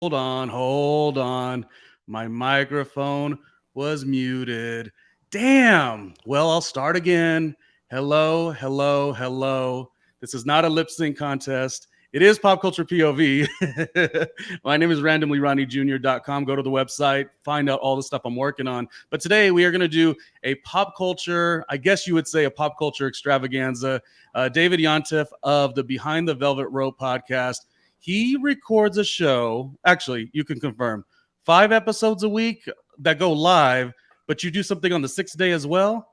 Hold on. My microphone was muted. Damn. Well, I'll start again. Hello. This is not a lip sync contest. It is Pop Culture POV. My name is RandomlyRJ.com. Go to the website, find out all the stuff I'm working on. But today we are going to do a pop culture, I guess you would say a pop culture extravaganza. David Yontef of the Behind the Velvet Rope podcast. He records a show. Actually, you can confirm 5 episodes a week that go live, but you do something on the 6th day as well.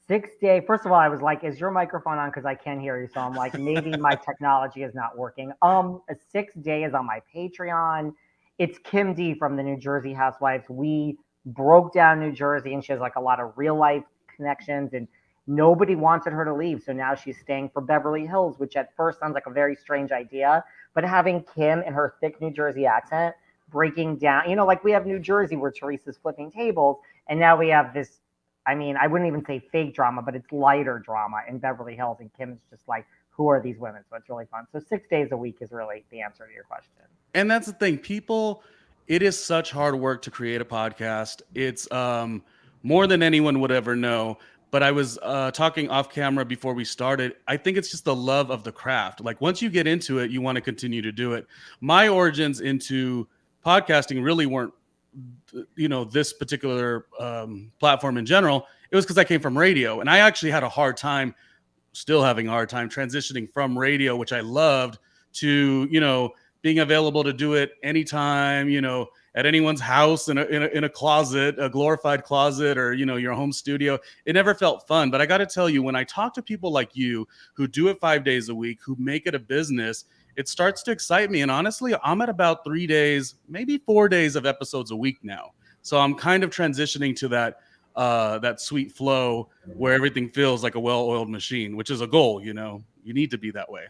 6 day. First of all, I was like, "Is your microphone on?" Because I can't hear you. So I'm like, maybe my technology is not working. A 6 day is on my Patreon. It's Kim D from the New Jersey Housewives. We broke down New Jersey, and she has like a lot of real life connections, and nobody wanted her to leave. So now she's staying for Beverly Hills, which at first sounds like a very strange idea. But having Kim in her thick New Jersey accent breaking down, like we have New Jersey where Teresa's flipping tables, and now we have this. I mean, I wouldn't even say fake drama, but it's lighter drama in Beverly Hills. And Kim's just like, who are these women? So it's really fun. So 6 days a week is really the answer to your question. And that's the thing. It is such hard work to create a podcast. It's more than anyone would ever know. But I was talking off camera before we started. I think it's just the love of the craft. Like once you get into it, you want to continue to do it. My origins into podcasting really weren't this particular platform in general. It was because I came from radio, and I actually had a hard time, still having a hard time transitioning from radio, which I loved, to being available to do it anytime, at anyone's house, in a closet, a glorified closet, or your home studio. It never felt fun. But I got to tell you, when I talk to people like you who do it 5 days a week, who make it a business, it starts to excite me. And honestly, I'm at about 3 days, maybe 4 days of episodes a week now. So I'm kind of transitioning to that sweet flow where everything feels like a well-oiled machine, which is a goal. You need to be that way.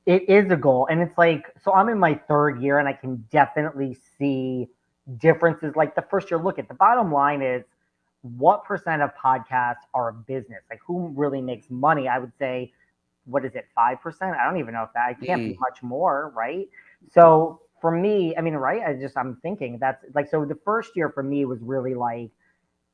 It is a goal. And it's like, so I'm in my 3rd year and I can definitely see differences. Like the first year, look at the bottom line is what percent of podcasts are a business? Like who really makes money? I would say, what is it, 5%? I don't even know if that, it can't be much more, right? So for me, I mean, right? I'm thinking that's like, so the first year for me was really like,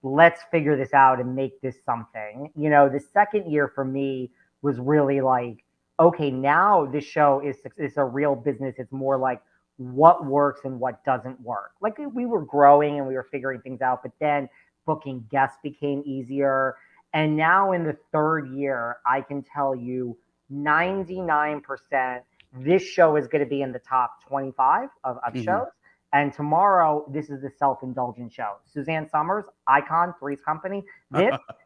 let's figure this out and make this something. The second year for me was really like, okay, now this show is a real business. It's more like what works and what doesn't work. Like we were growing and we were figuring things out, but then booking guests became easier. And now in the 3rd year, I can tell you 99% this show is going to be in the top 25 of shows. And tomorrow, this is the self-indulgent show. Suzanne Summers, Icon, Three's Company.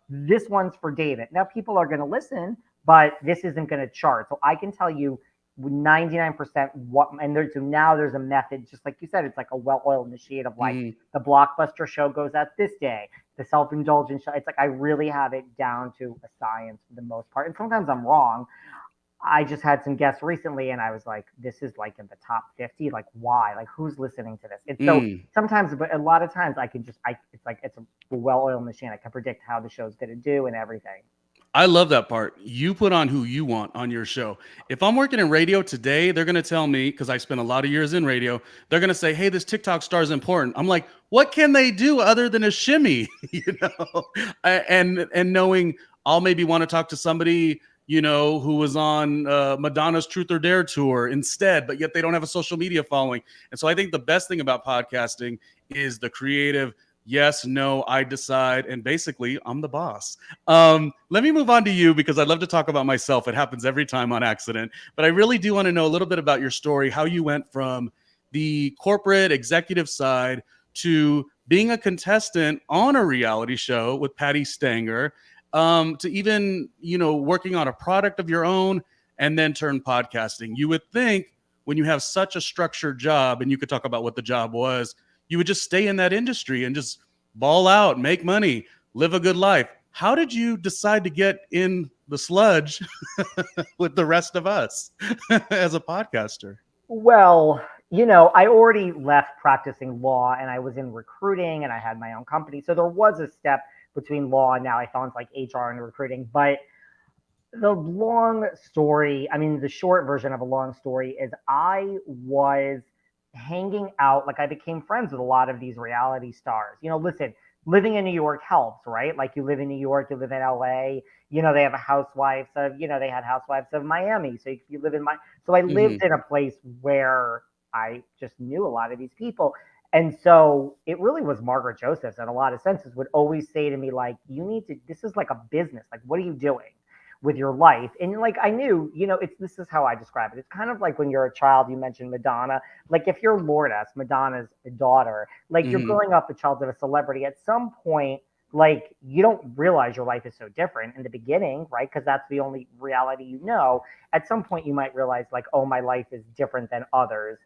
This one's for David. Now, people are going to listen, but this isn't going to chart. So I can tell you 99% what, and so now there's a method, just like you said, it's like a well-oiled machine of like the blockbuster show goes out this day, the self-indulgent show. It's like I really have it down to a science for the most part. And sometimes I'm wrong. I just had some guests recently and I was like, this is like in the top 50. Like, why? Like, who's listening to this? It's so sometimes, but a lot of times I can just, it's like, it's a well-oiled machine. I can predict how the show's going to do and everything. I love that part. You put on who you want on your show. If I'm working in radio today, they're going to tell me, because I spent a lot of years in radio, they're going to say, hey, this TikTok star is important. I'm like, what can they do other than a shimmy? And knowing I'll maybe want to talk to somebody, who was on Madonna's Truth or Dare tour instead, but yet they don't have a social media following. And so I think the best thing about podcasting is the creative, yes, no, I decide, and basically I'm the boss. Let me move on to you because I'd love to talk about myself. It happens every time on accident, but I really do want to know a little bit about your story, how you went from the corporate executive side to being a contestant on a reality show with Patty Stanger, to even, working on a product of your own and then turn podcasting. You would think when you have such a structured job, and you could talk about what the job was, you would just stay in that industry and just ball out, make money, live a good life. How did you decide to get in the sludge with the rest of us as a podcaster? Well, I already left practicing law and I was in recruiting and I had my own company. So there was a step between law and now I found like HR and recruiting. But the long story, I mean, the short version of a long story is I was hanging out, like I became friends with a lot of these reality stars. Listen, living in New York helps, right? Like you live in New York, you live in LA, they have a housewives of, they had housewives of Miami. So you live in so I lived in a place where I just knew a lot of these people. And so it really was Margaret Josephs in a lot of senses would always say to me, like, this is like a business. Like, what are you doing with your life? And like, I knew, this is how I describe it. It's kind of like when you're a child, you mentioned Madonna. Like if you're Lourdes, Madonna's daughter, like you're growing up a child of a celebrity at some point, like you don't realize your life is so different in the beginning, right? Because that's the only reality you know. At some point, you might realize like, oh, my life is different than others.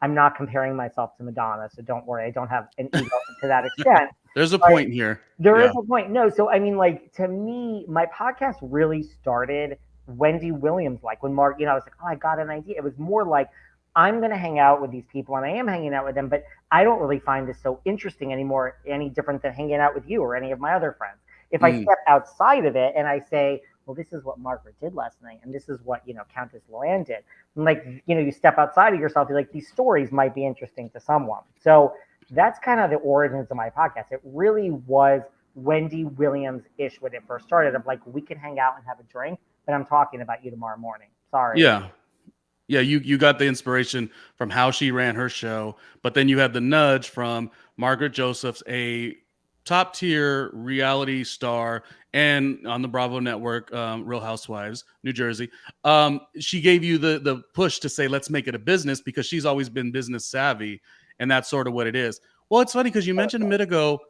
I'm not comparing myself to Madonna, so don't worry. I don't have an ego to that extent. There's a point here. There is a point. No, so I mean, like to me, my podcast really started Wendy Williams. Like when Mark, I was like, oh, I got an idea. It was more like I'm going to hang out with these people, and I am hanging out with them, but I don't really find this so interesting anymore, any different than hanging out with you or any of my other friends. If I step outside of it and I say, well, this is what Margaret did last night, and this is what, Countess Luann did. And like, you step outside of yourself, you're like, these stories might be interesting to someone. So that's kind of the origins of my podcast. It really was Wendy Williams-ish when it first started of like, we can hang out and have a drink, but I'm talking about you tomorrow morning. Sorry. Yeah. Yeah, you got the inspiration from how she ran her show, but then you had the nudge from Margaret Josephs, a top tier reality star, and on the Bravo network, Real Housewives, New Jersey. She gave you the push to say, let's make it a business because she's always been business savvy, and that's sort of what it is. Well, it's funny because you mentioned a minute ago,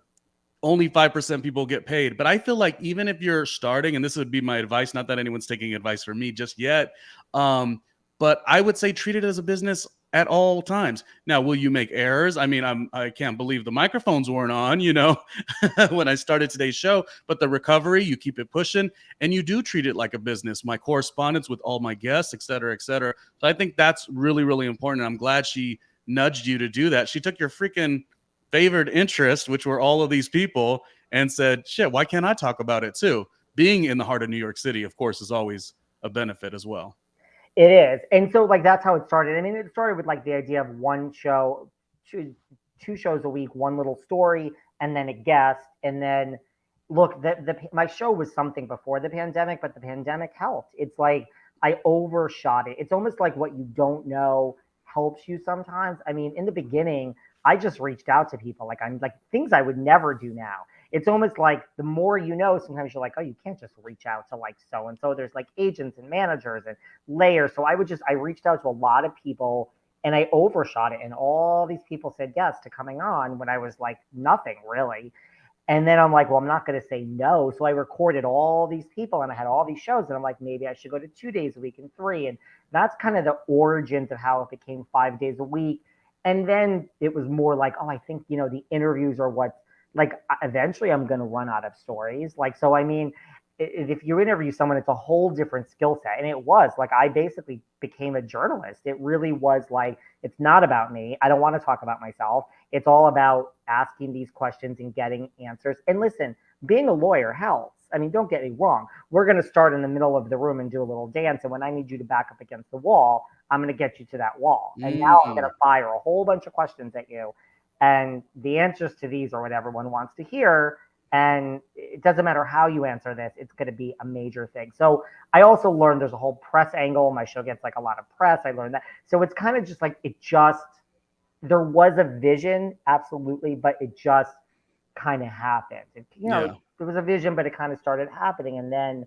only 5% people get paid. But I feel like even if you're starting, and this would be my advice, not that anyone's taking advice from me just yet, but I would say treat it as a business at all times. Now, will you make errors? I mean, I can't believe the microphones weren't on, when I started today's show, but the recovery, you keep it pushing and you do treat it like a business. My correspondence with all my guests, et cetera, et cetera. So I think that's really, really important. I'm glad she nudged you to do that. She took your freaking favored interest, which were all of these people, and said, shit, why can't I talk about it too? Being in the heart of New York City, of course, is always a benefit as well. It is. And so like that's how it started. I mean, it started with like the idea of one show, two shows a week, one little story, and then a guest. And then look, my show was something before the pandemic, but the pandemic helped. It's like I overshot it. It's almost like what you don't know helps you sometimes. I mean, in the beginning, I just reached out to people. Like I'm like things I would never do now. It's almost like the more you know, sometimes you're like, oh, you can't just reach out to like so and so. There's like agents and managers and layers. So I reached out to a lot of people and I overshot it. And all these people said yes to coming on when I was like nothing really. And then I'm like, well, I'm not going to say no. So I recorded all these people and I had all these shows. And I'm like, maybe I should go to 2 days a week and 3. And that's kind of the origins of how it became 5 days a week. And then it was more like, oh, I think, the interviews are what, like, eventually I'm going to run out of stories. Like, so, I mean, if you interview someone, it's a whole different skill set. And it was like, I basically became a journalist. It really was like, it's not about me. I don't want to talk about myself. It's all about asking these questions and getting answers. And listen, being a lawyer helps. I mean, don't get me wrong. We're going to start in the middle of the room and do a little dance. And when I need you to back up against the wall, I'm going to get you to that wall. And now I'm going to fire a whole bunch of questions at you. And the answers to these are what everyone wants to hear. And it doesn't matter how you answer this, it's going to be a major thing. So I also learned there's a whole press angle. My show gets like a lot of press. I learned that. So it's kind of just like, there was a vision, absolutely, but it just kind of happened. There was a vision, but it kind of started happening. And then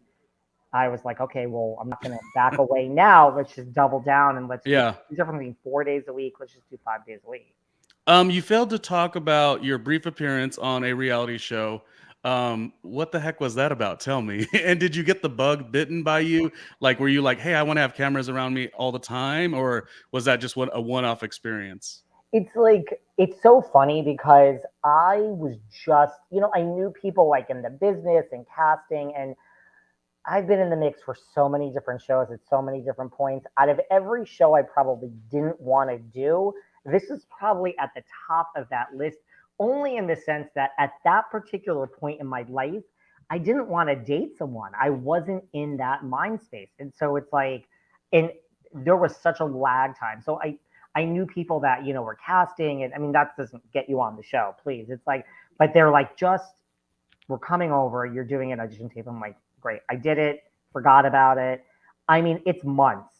I was like, okay, well, I'm not going to back away now. Let's just double down and let's do something 4 days a week. Let's just do 5 days a week. You failed to talk about your brief appearance on a reality show. What the heck was that about? Tell me. And did you get the bug bitten by you? Like, were you like, hey, I want to have cameras around me all the time? Or was that just a one-off experience? It's like, it's so funny because I was just, I knew people like in the business and casting, and I've been in the mix for so many different shows at so many different points. Out of every show I probably didn't want to do, this is probably at the top of that list, only in the sense that at that particular point in my life, I didn't want to date someone. I wasn't in that mind space. And so it's like, and there was such a lag time. So I knew people that, were casting, and I mean, that doesn't get you on the show, please. It's like, but they're like, just, we're coming over, you're doing an audition tape. I'm like, great. I did it, forgot about it. I mean, it's months.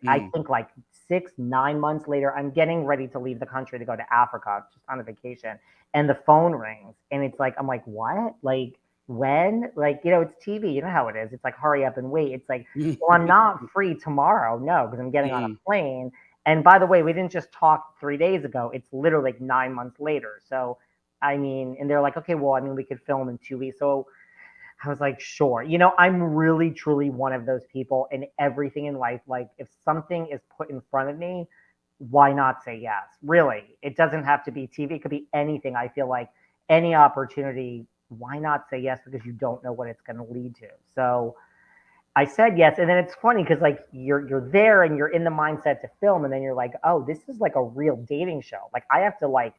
I think like 6, 9 months later, I'm getting ready to leave the country to go to Africa, just on a vacation. And the phone rings, and it's like, I'm like, what? Like, when? Like, it's TV. You know how it is. It's like, hurry up and wait. It's like, well, I'm not free tomorrow. No, because I'm getting on a plane. And by the way, we didn't just talk 3 days ago. It's literally like 9 months later. So, I mean, and they're like, okay, well, I mean, we could film in 2 weeks. So I was like, sure. I'm really, truly one of those people in everything in life. Like, if something is put in front of me, why not say yes? Really, it doesn't have to be TV. It could be anything. I feel like any opportunity, why not say yes? Because you don't know what it's going to lead to. So I said yes. And then it's funny because like you're there and you're in the mindset to film. And then you're like, oh, this is like a real dating show. Like I have to like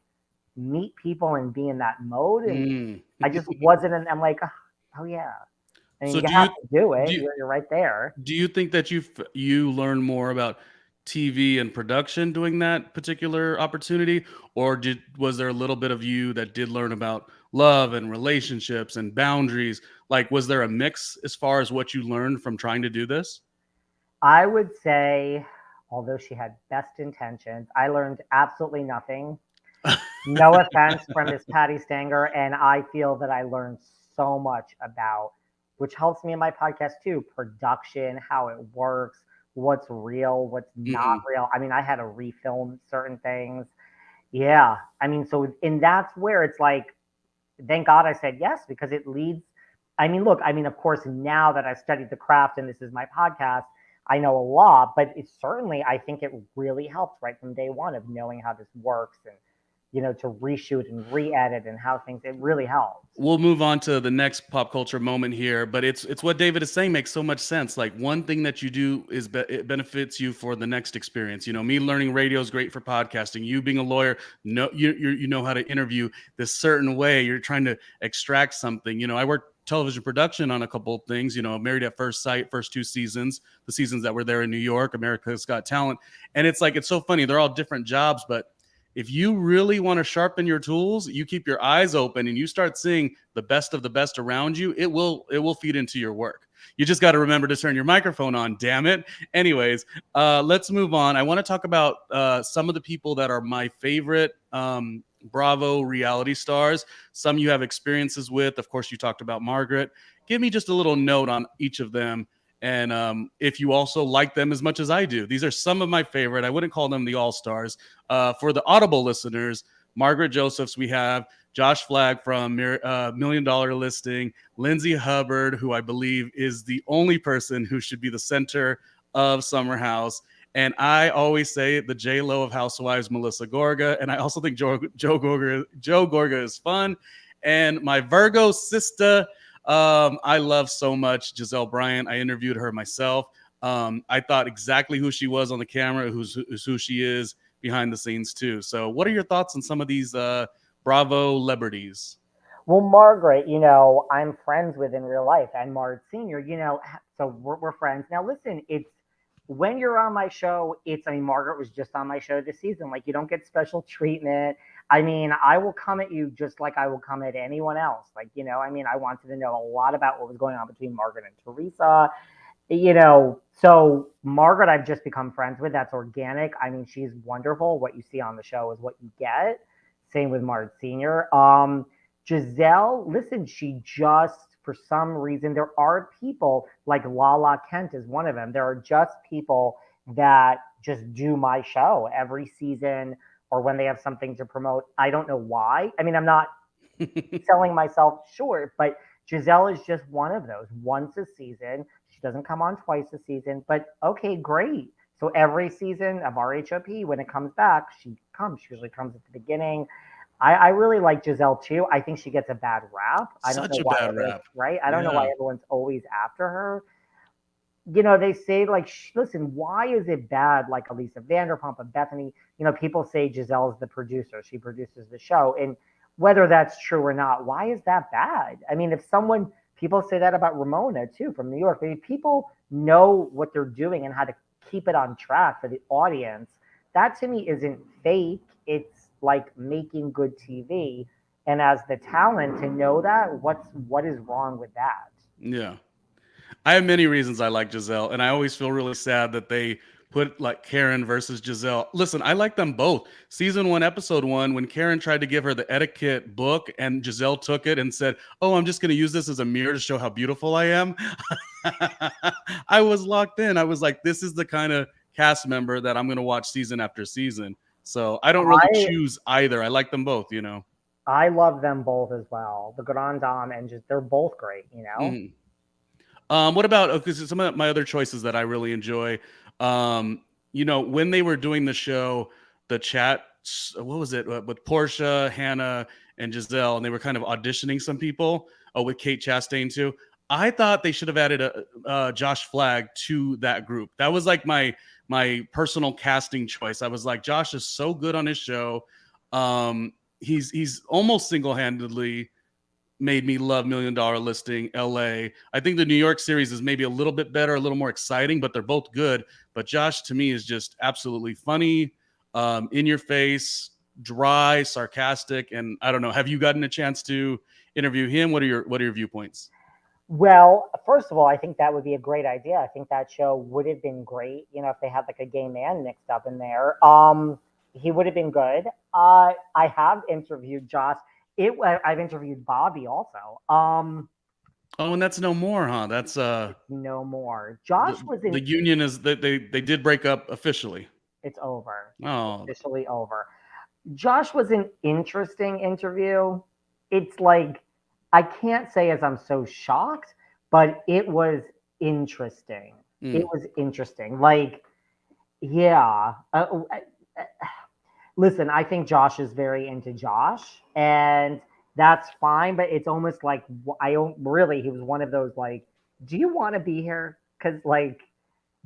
meet people and be in that mode. And I just wasn't. And I'm like, oh yeah. I mean, So you have to do it. You're right there. Do you think that you learn more about TV and production doing that particular opportunity, or was there a little bit of you that did learn about love and relationships and boundaries? Like, was there a mix as far as what you learned from trying to do this? I would say, although she had best intentions, I learned absolutely nothing. No offense from Miss Patty Stanger, and I feel that I learned so much about, which helps me in my podcast too, production, how it works, what's real, what's not real. I mean, I had to refilm certain things. Yeah. I mean, and that's where it's like, thank God I said yes, because it leads. I mean, look, I mean, of course, now that I've studied the craft and this is my podcast, I know a lot, but it's certainly, I think it really helps right from day one of knowing how this works and, to reshoot and re-edit and how things, it really helps. We'll move on to the next pop culture moment here, but it's what David is saying makes so much sense. Like one thing that you do is it benefits you for the next experience. Me learning radio is great for podcasting. You being a lawyer, you know how to interview this certain way. You're trying to extract something. I worked television production on a couple of things. Married at First Sight, first 2 seasons, the seasons that were there in New York, America's Got Talent, and it's like it's so funny. They're all different jobs, but if you really want to sharpen your tools, you keep your eyes open and you start seeing the best of the best around you, it will feed into your work. You just got to remember to turn your microphone on, damn it. Anyways, let's move on. I want to talk about some of the people that are my favorite Bravo reality stars. Some you have experiences with. Of course, you talked about Margaret. Give me just a little note on each of them. And if you also like them as much as I do. These are some of my favorite. I wouldn't call them the all-stars. For the Audible listeners, Margaret Josephs, we have Josh Flagg from $1 Million Listing, Lindsay Hubbard, who I believe is the only person who should be the center of Summer House. And I always say the J-Lo of Housewives, Melissa Gorga. And I also think Joe Gorga is fun. And my Virgo sister, I love so much Gizelle Bryant. I interviewed her myself. I thought exactly who she was on the camera, who's who she is behind the scenes too. So what are your thoughts on some of these Bravo celebrities? Well, Margaret, I'm friends with in real life, and Margaret Sr., so we're friends. Now, listen, it's when you're on my show, I mean, Margaret was just on my show this season. Like, you don't get special treatment. I mean, I will come at you just like I will come at anyone else. Like, I mean, I wanted to know a lot about what was going on between Margaret and Teresa. So Margaret, I've just become friends with. That's organic. I mean, she's wonderful. What you see on the show is what you get. Same with Margaret Sr. Gizelle, listen, she just, for some reason, there are people like Lala Kent is one of them. There are just people that just do my show every season or when they have something to promote. I don't know why. I mean, I'm not selling myself short, but Gizelle is just one of those. Once a season. She doesn't come on twice a season, but okay, great. So every season of RHOP, when it comes back, she comes. She usually comes at the beginning. I really like Gizelle too. I think she gets a bad rap. I don't know why it is, right? I don't know why everyone's always after her. They say like, listen, why is it bad? Like Elisa Vanderpump and Bethany, people say Gizelle is the producer. She produces the show. And whether that's true or not, why is that bad? I mean, people say that about Ramona too, from New York. I mean, people know what they're doing and how to keep it on track for the audience. that to me isn't fake. It's like making good TV. And as the talent to know that, what is wrong with that? Yeah. I have many reasons I like Gizelle, and I always feel really sad that they put like Karen versus Gizelle. Listen, I like them both. Season 1, episode 1, when Karen tried to give her the etiquette book and Gizelle took it and said, "Oh, I'm just going to use this as a mirror to show how beautiful I am." I was locked in. I was like, this is the kind of cast member that I'm going to watch season after season. So I don't really I choose either. I like them both, you know. I love them both as well. The Grand Dame and just they're both great, you know? Mhm. What about because some of my other choices that I really enjoy? When they were doing the show, the chat, what was it with Portia, Hannah, and Gizelle, and they were kind of auditioning some people. Oh, with Kate Chastain too. I thought they should have added a Josh Flagg to that group. That was like my personal casting choice. I was like, Josh is so good on his show. He's almost single handedly made me love Million Dollar Listing, LA. I think the New York series is maybe a little bit better, a little more exciting, but they're both good. But Josh to me is just absolutely funny, in your face, dry, sarcastic, and I don't know. Have you gotten a chance to interview him? What are your viewpoints? Well, first of all, I think that would be a great idea. I think that show would have been great, you know, if they had like a gay man mixed up in there. He would have been good. I have interviewed Josh. I've interviewed Bobby also. Oh, and that's no more, huh? That's No more. the Josh was in. the union is that they did break up officially. It's over. Oh, Officially over. Josh was an interesting interview. It's like I can't say as I'm so shocked, but it was interesting. It mm, was interesting. Like, yeah. Listen, I think Josh is very into Josh, and that's fine. But it's almost like I don't really. He was one of those like, do you want to be here? Because like,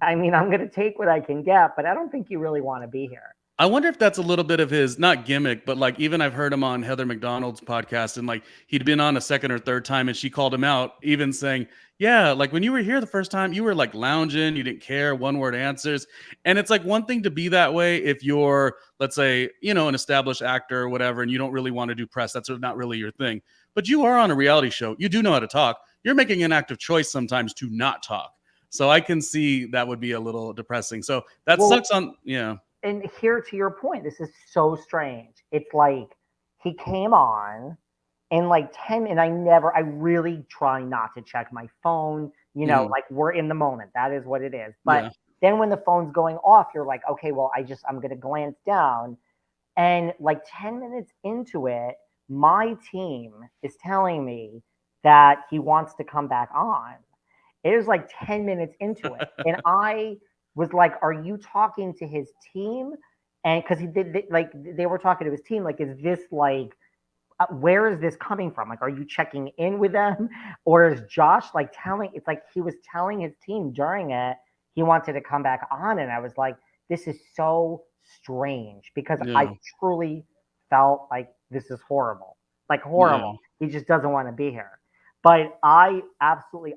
I mean, I'm gonna take what I can get, but I don't think you really want to be here. I wonder if that's a little bit of his not gimmick, but like even I've heard him on Heather McDonald's podcast, and like he'd been on a second or third time, and she called him out, even saying, "Yeah, like when you were here the first time, you were like lounging, you didn't care, one word answers." And it's like one thing to be that way if you're, let's say, an established actor or whatever, and you don't really want to do press. That's not really your thing. But you are on a reality show. You do know how to talk. You're making an active choice sometimes to not talk. So I can see that would be a little depressing. So that Well, sucks on, yeah. and here to your point, this is so strange. It's like he came on and like 10 and I really try not to check my phone, Mhm. like we're in the moment. That is what it is. But Yeah. then when the phone's going off, you're like, okay, well, I'm going to glance down and like 10 minutes into it, my team is telling me that he wants to come back on. It was like 10 minutes into it. And I was like, are you talking to his team? And because he did, like, they were talking to his team, like, is this like, where is this coming from? Like, are you checking in with them? Or is Josh like it's like he was telling his team during it he wanted to come back on. And I was like, this is so strange because I Yeah. truly felt like this is horrible. Like, Yeah. horrible. He just doesn't want to be here. But I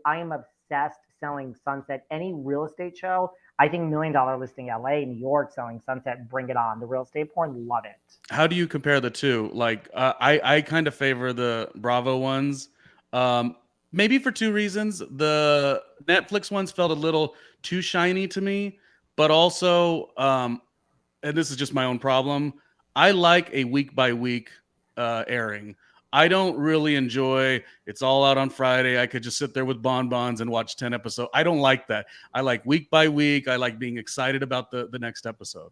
am obsessed selling Sunset. Any real estate show, I think Million Dollar Listing LA, New York, selling Sunset, bring it on. The real estate porn, love it. How do you compare the two? Like, I kind of favor the Bravo ones. Um, Maybe for two reasons. The Netflix ones felt a little too shiny to me, but also, and this is just my own problem. I like a week by week airing. I don't really enjoy it's all out on Friday. I could just sit there with bonbons and watch 10 episodes. I don't like that. I like week by week. I like being excited about the next episode.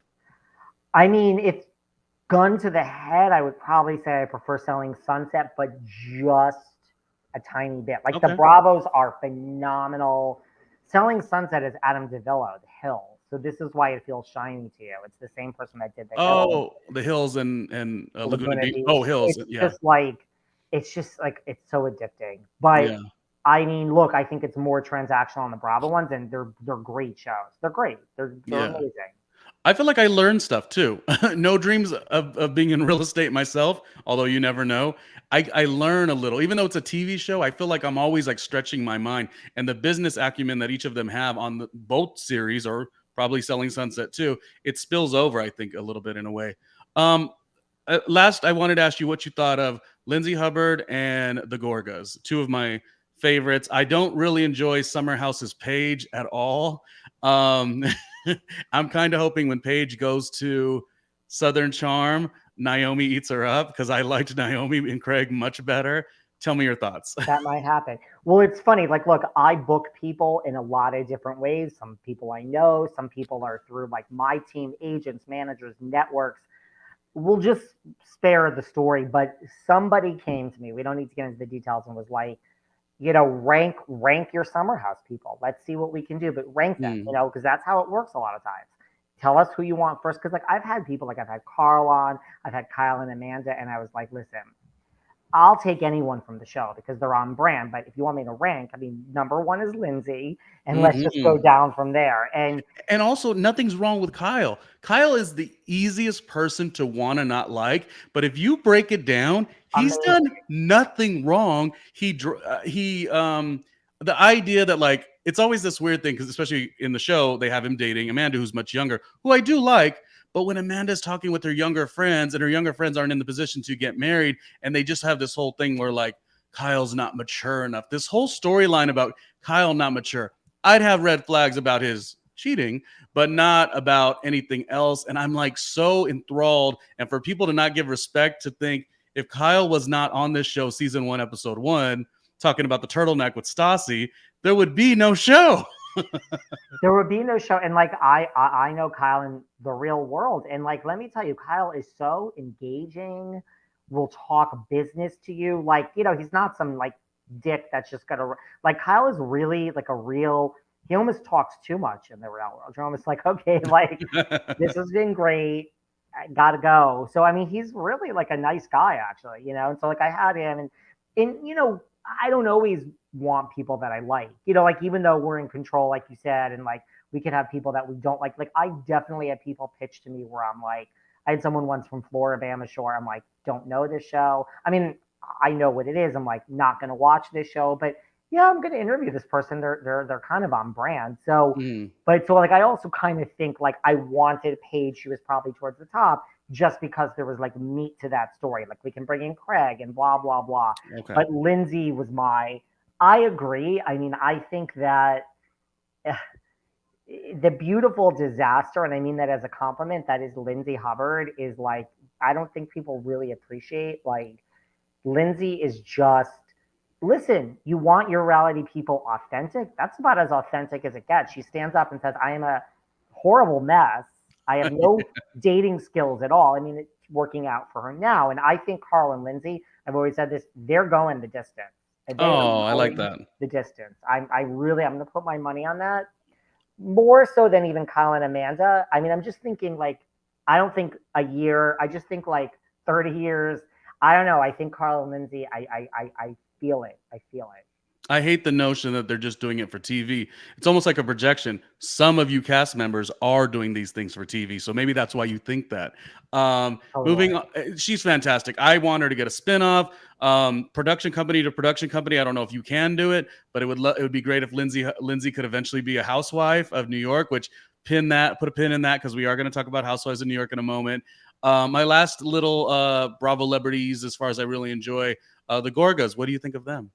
I mean, if gun to the head, I would probably say I prefer selling Sunset, but just a tiny bit. Like the Okay. Bravos are phenomenal. Selling Sunset is Adam DeVillo, The Hill. So this is why it feels shiny to you. It's the same person that did The Hill, Oh, the hills and Laguna Laguna Beach. Beach. Oh, hills. Yeah. It's just like it's so addicting. But Yeah. I mean, look, I think it's more transactional on the Bravo ones, and they're great shows. They're great. They're Yeah. amazing. I feel like I learned stuff too. No dreams of being in real estate myself, although you never know. I learn a little, even though it's a TV show. I feel like I'm always like stretching my mind and the business acumen that each of them have on both series or probably selling Sunset too. It spills over, I think, a little bit in a way. Um, Last, I wanted to ask you what you thought of Lindsay Hubbard and the Gorgas, two of my favorites. I don't really enjoy Summer House's Paige at all. Um, I'm kind of hoping when Paige goes to Southern Charm, Naomi eats her up because I liked Naomi and Craig much better. Tell me your thoughts. That might happen. Well, it's funny. Like, look, I book people in a lot of different ways. Some people I know, some people are through like my team, agents, managers, networks. We'll just spare the story, but somebody came to me. We don't need to get into the details and was like, rank your summer house people. Let's see what we can do, but rank them, Mm. because that's how it works a lot of times. Tell us who you want first. Cause like I've had people like I've had Carl on, I've had Kyle and Amanda, and I was like, listen, I'll take anyone from the show because they're on brand. But if you want me to rank, I mean, number one is Lindsay, and let's just go Mhm. down from there. And also, nothing's wrong with Kyle. Kyle is the easiest person to want to not like, but if you break it down, he's Amazing. done nothing wrong. The idea that like it's always this weird thing because especially in the show they have him dating Amanda, who's much younger, who I do like. But when Amanda's talking with her younger friends and her younger friends aren't in the position to get married, and they just have this whole thing where like Kyle's not mature enough. This whole storyline about Kyle not mature. I'd have red flags about his cheating, but not about anything else. And I'm like so enthralled. And for people to not give respect to think if Kyle was not on this show, season 1, episode 1, talking about the turtleneck with Stassi, there would be no show. There would be no show. And like I know Kyle in the real world. And like let me tell you, Kyle is so engaging, will talk business to you. Like, he's not some like dick that's just gonna like Kyle is really like a real he almost talks too much in the real world. You're almost like, okay, like this has been great. I gotta go. So I mean he's really like a nice guy actually, And so like I had him and I don't always want people that I like. Like even though we're in control, like you said, and like we can have people that we don't like. Like I definitely had people pitch to me where I'm like, I had someone once from Floribama Shore. I'm like, don't know this show. I mean, I know what it is. I'm like, not gonna watch this show, but yeah, I'm gonna interview this person. They're kind of on brand. So, Mm. but so like I also kind of think like I wanted Paige. She was probably towards the top just because there was like meat to that story. Like we can bring in Craig and blah blah blah. Okay. But Lindsay was my. I agree. I mean, I think that eh, the beautiful disaster, and I mean that as a compliment, that is Lindsay Hubbard is like I don't think people really appreciate. Like Lindsay is just listen. You want your reality people authentic. That's about as authentic as it gets. She stands up and says, "I am a horrible mess. I have no dating skills at all." I mean, it's working out for her now, and I think Carl and Lindsay. I've always said this. They're going the distance. They are Oh, I like going that. the distance. I'm going to put my money on that more so than even Kyle and Amanda. I mean, I'm just thinking like, I don't think a year. I just think like 30 years. I don't know. I think Carl and Lindsay. I feel it. I feel it. I hate the notion that they're just doing it for TV. It's almost like a projection. Some of you cast members are doing these things for TV, so maybe that's why you think that. Totally. Moving on, she's fantastic. I want her to get a spinoff, production company to production company. I don't know if you can do it, but it would be great if Lindsay could eventually be a housewife of New York. Which put a pin in that because we are going to talk about Housewives of New York in a moment. My last little Bravo celebrities, as far as I really enjoy, the Gorgas. What do you think of them?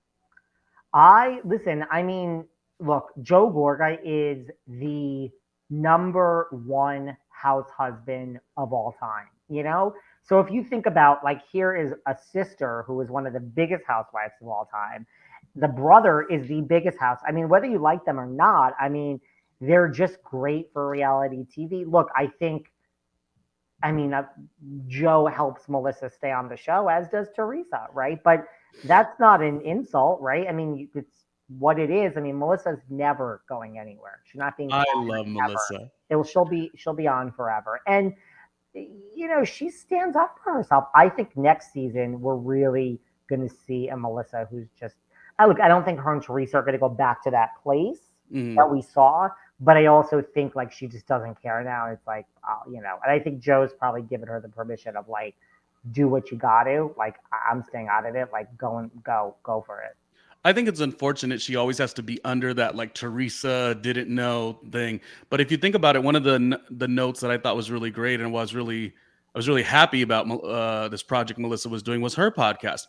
I listen. I mean, look, Joe Gorga is the number one house husband of all time. So if you think about like here is a sister who is one of the biggest housewives of all time. The brother is the biggest house. I mean, whether you like them or not, I mean, they're just great for reality TV. Look, I think I mean, Joe helps Melissa stay on the show, as does Teresa, right? But that's not an insult, right? I mean, it's what it is. I mean, Melissa's never going anywhere. She's not being I fired love ever. Melissa. She'll be on forever, and she stands up for herself. I think next season we're really going to see a Melissa who's just. I don't think her and Teresa are going to go back to that place Mhm. that we saw. But I also think like she just doesn't care now. It's like, and I think Joe's probably given her the permission of like, do what you got to. Like, I'm staying out of it. Like, go for it. I think it's unfortunate she always has to be under that like Teresa didn't know thing. But if you think about it, one of the notes that I thought was really great and I was really happy about this project Melissa was doing was her podcast.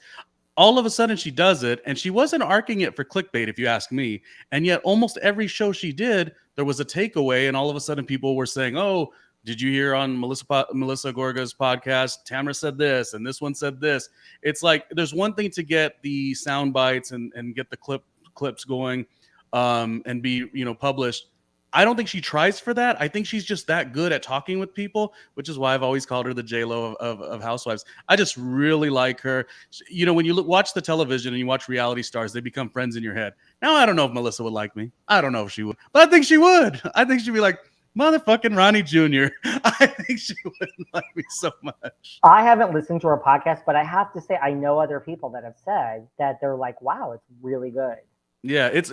All of a sudden she does it, and she wasn't arcing it for clickbait, if you ask me. And yet almost every show she did, there was a takeaway, and all of a sudden people were saying, oh, did you hear on Melissa Gorga's podcast, Tamara said this and this one said this. It's like there's one thing to get the sound bites and get the clips going, and be published. I don't think she tries for that. I think she's just that good at talking with people, which is why I've always called her the J-Lo of Housewives. I just really like her. When you watch the television and you watch reality stars, they become friends in your head. Now, I don't know if Melissa would like me. I don't know if she would, but I think she would. I think she'd be like, motherfucking Ronnie Jr. I think she wouldn't like me so much. I haven't listened to her podcast, but I have to say I know other people that have said that they're like, wow, it's really good. Yeah, it's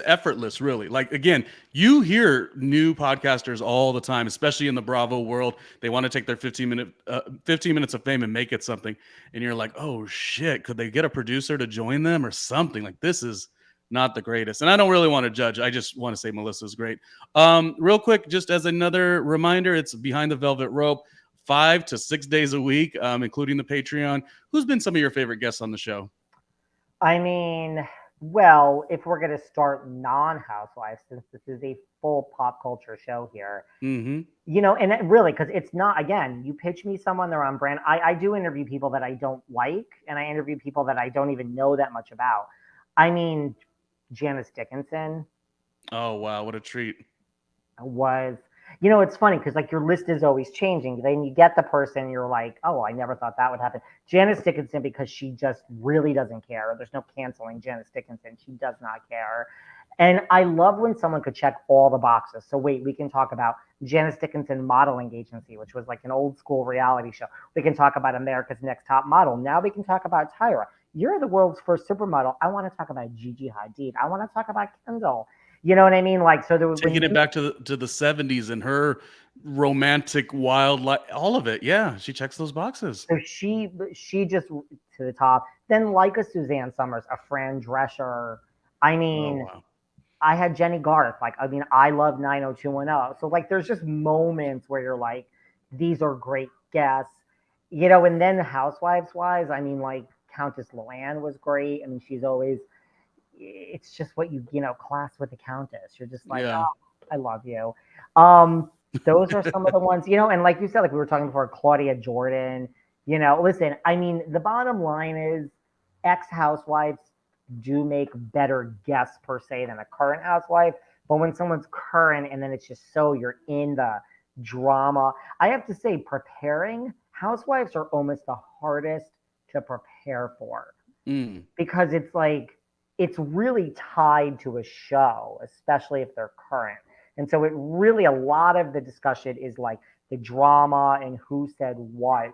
effortless, really. Like, again, you hear new podcasters all the time, especially in the Bravo world. They want to take their 15 minutes of fame and make it something, and you're like, oh shit, could they get a producer to join them or something? Like, this is not the greatest, and I don't really want to judge. I just want to say Melissa's great. Real quick, just as another reminder, it's Behind the Velvet Rope, 5 to 6 days a week, including the Patreon. Who's been some of your favorite guests on the show? I mean, well, if we're going to start non-Housewives, since this is a full pop culture show here, Mm-hmm. and it really, because it's not, again, you pitch me someone, they're on brand. I do interview people that I don't like, and I interview people that I don't even know that much about. I mean, Janice Dickinson. Oh, wow, what a treat. Was, it's funny because like your list is always changing. Then you get the person, you're like, oh, I never thought that would happen. Janice Dickinson, because she just really doesn't care. There's no canceling Janice Dickinson. She does not care. And I love when someone could check all the boxes. So wait, we can talk about Janice Dickinson Modeling Agency, which was like an old school reality show. We can talk about America's Next Top Model. Now we can talk about Tyra. You're the world's first supermodel. I want to talk about Gigi Hadid. I want to talk about Kendall. You know what I mean? Like, so there was taking it back to the 70s and her romantic wild life, all of it. Yeah, she checks those boxes. So she just to the top. Then like a Suzanne Summers, a Fran Drescher. I mean, wow. I had Jenny Garth. Like, I mean, I love 90210. So like, there's just moments where you're like, these are great guests, And then Housewives wise, I mean, like Countess Luann was great. I mean, she's always. It's just what class with the Countess. You're just like, Yeah. oh, I love you. Those are some of the ones, and like you said, like we were talking before, Claudia Jordan, listen, I mean, the bottom line is ex-housewives do make better guests per se than a current housewife. But when someone's current and then it's just so you're in the drama, I have to say preparing housewives are almost the hardest to prepare for because it's like, it's really tied to a show, especially if they're current. And so it really, a lot of the discussion is like the drama and who said what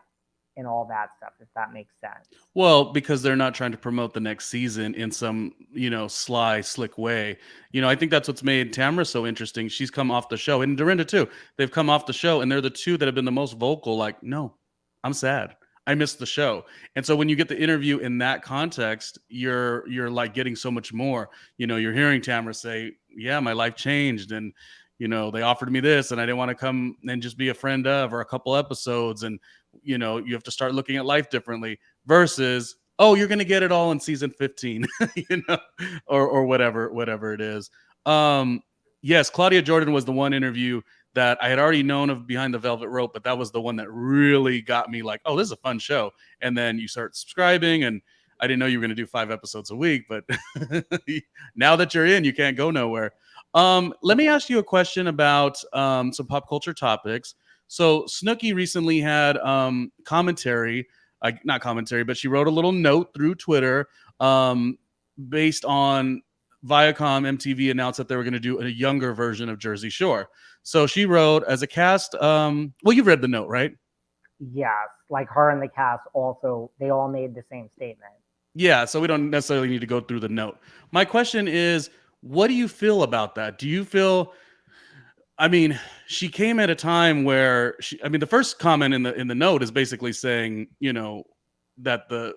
and all that stuff, if that makes sense. Well, because they're not trying to promote the next season in some, sly, slick way. I think that's what's made Tamara so interesting. She's come off the show, and Dorinda too. They've come off the show, and they're the two that have been the most vocal. Like, no, I'm sad. I missed the show. And so when you get the interview in that context, you're like getting so much more. You're hearing Tamara say, yeah, my life changed. And, they offered me this and I didn't want to come and just be a friend of or a couple episodes. And, you have to start looking at life differently versus, oh, you're going to get it all in season 15, or whatever it is. Yes, Claudia Jordan was the one interview that I had already known of Behind the Velvet Rope, but that was the one that really got me like, oh, this is a fun show. And then you start subscribing, and I didn't know you were going to do 5 episodes a week, but now that you're in, you can't go nowhere. Let me ask you a question about some pop culture topics. So Snooki recently had commentary, not commentary, but she wrote a little note through Twitter based on Viacom. MTV announced that they were going to do a younger version of Jersey Shore. So she wrote as a cast. Well, you've read the note, right? Yes, like her and the cast also, they all made the same statement. Yeah, so we don't necessarily need to go through the note. My question is, what do you feel about that? Do you feel, I mean, she came at a time where the first comment in the note is basically saying, that the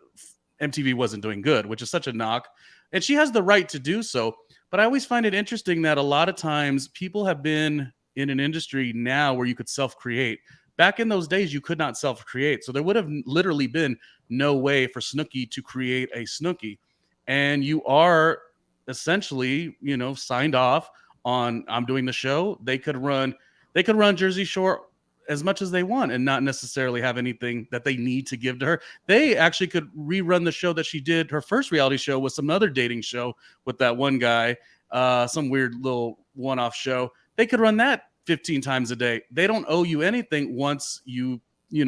MTV wasn't doing good, which is such a knock. and she has the right to do so. But I always find it interesting that a lot of times people have been in an industry now where you could self-create. Back in those days, you could not self-create, so there would have literally been no way for Snooki to create a Snooki, and you are essentially, signed off on I'm doing the show. They could run Jersey Shore as much as they want and not necessarily have anything that they need to give to her. They actually could rerun the show that she did. Her first reality show was some other dating show with that one guy, some weird little one-off show. They could run that 15 times a day. They don't owe you anything once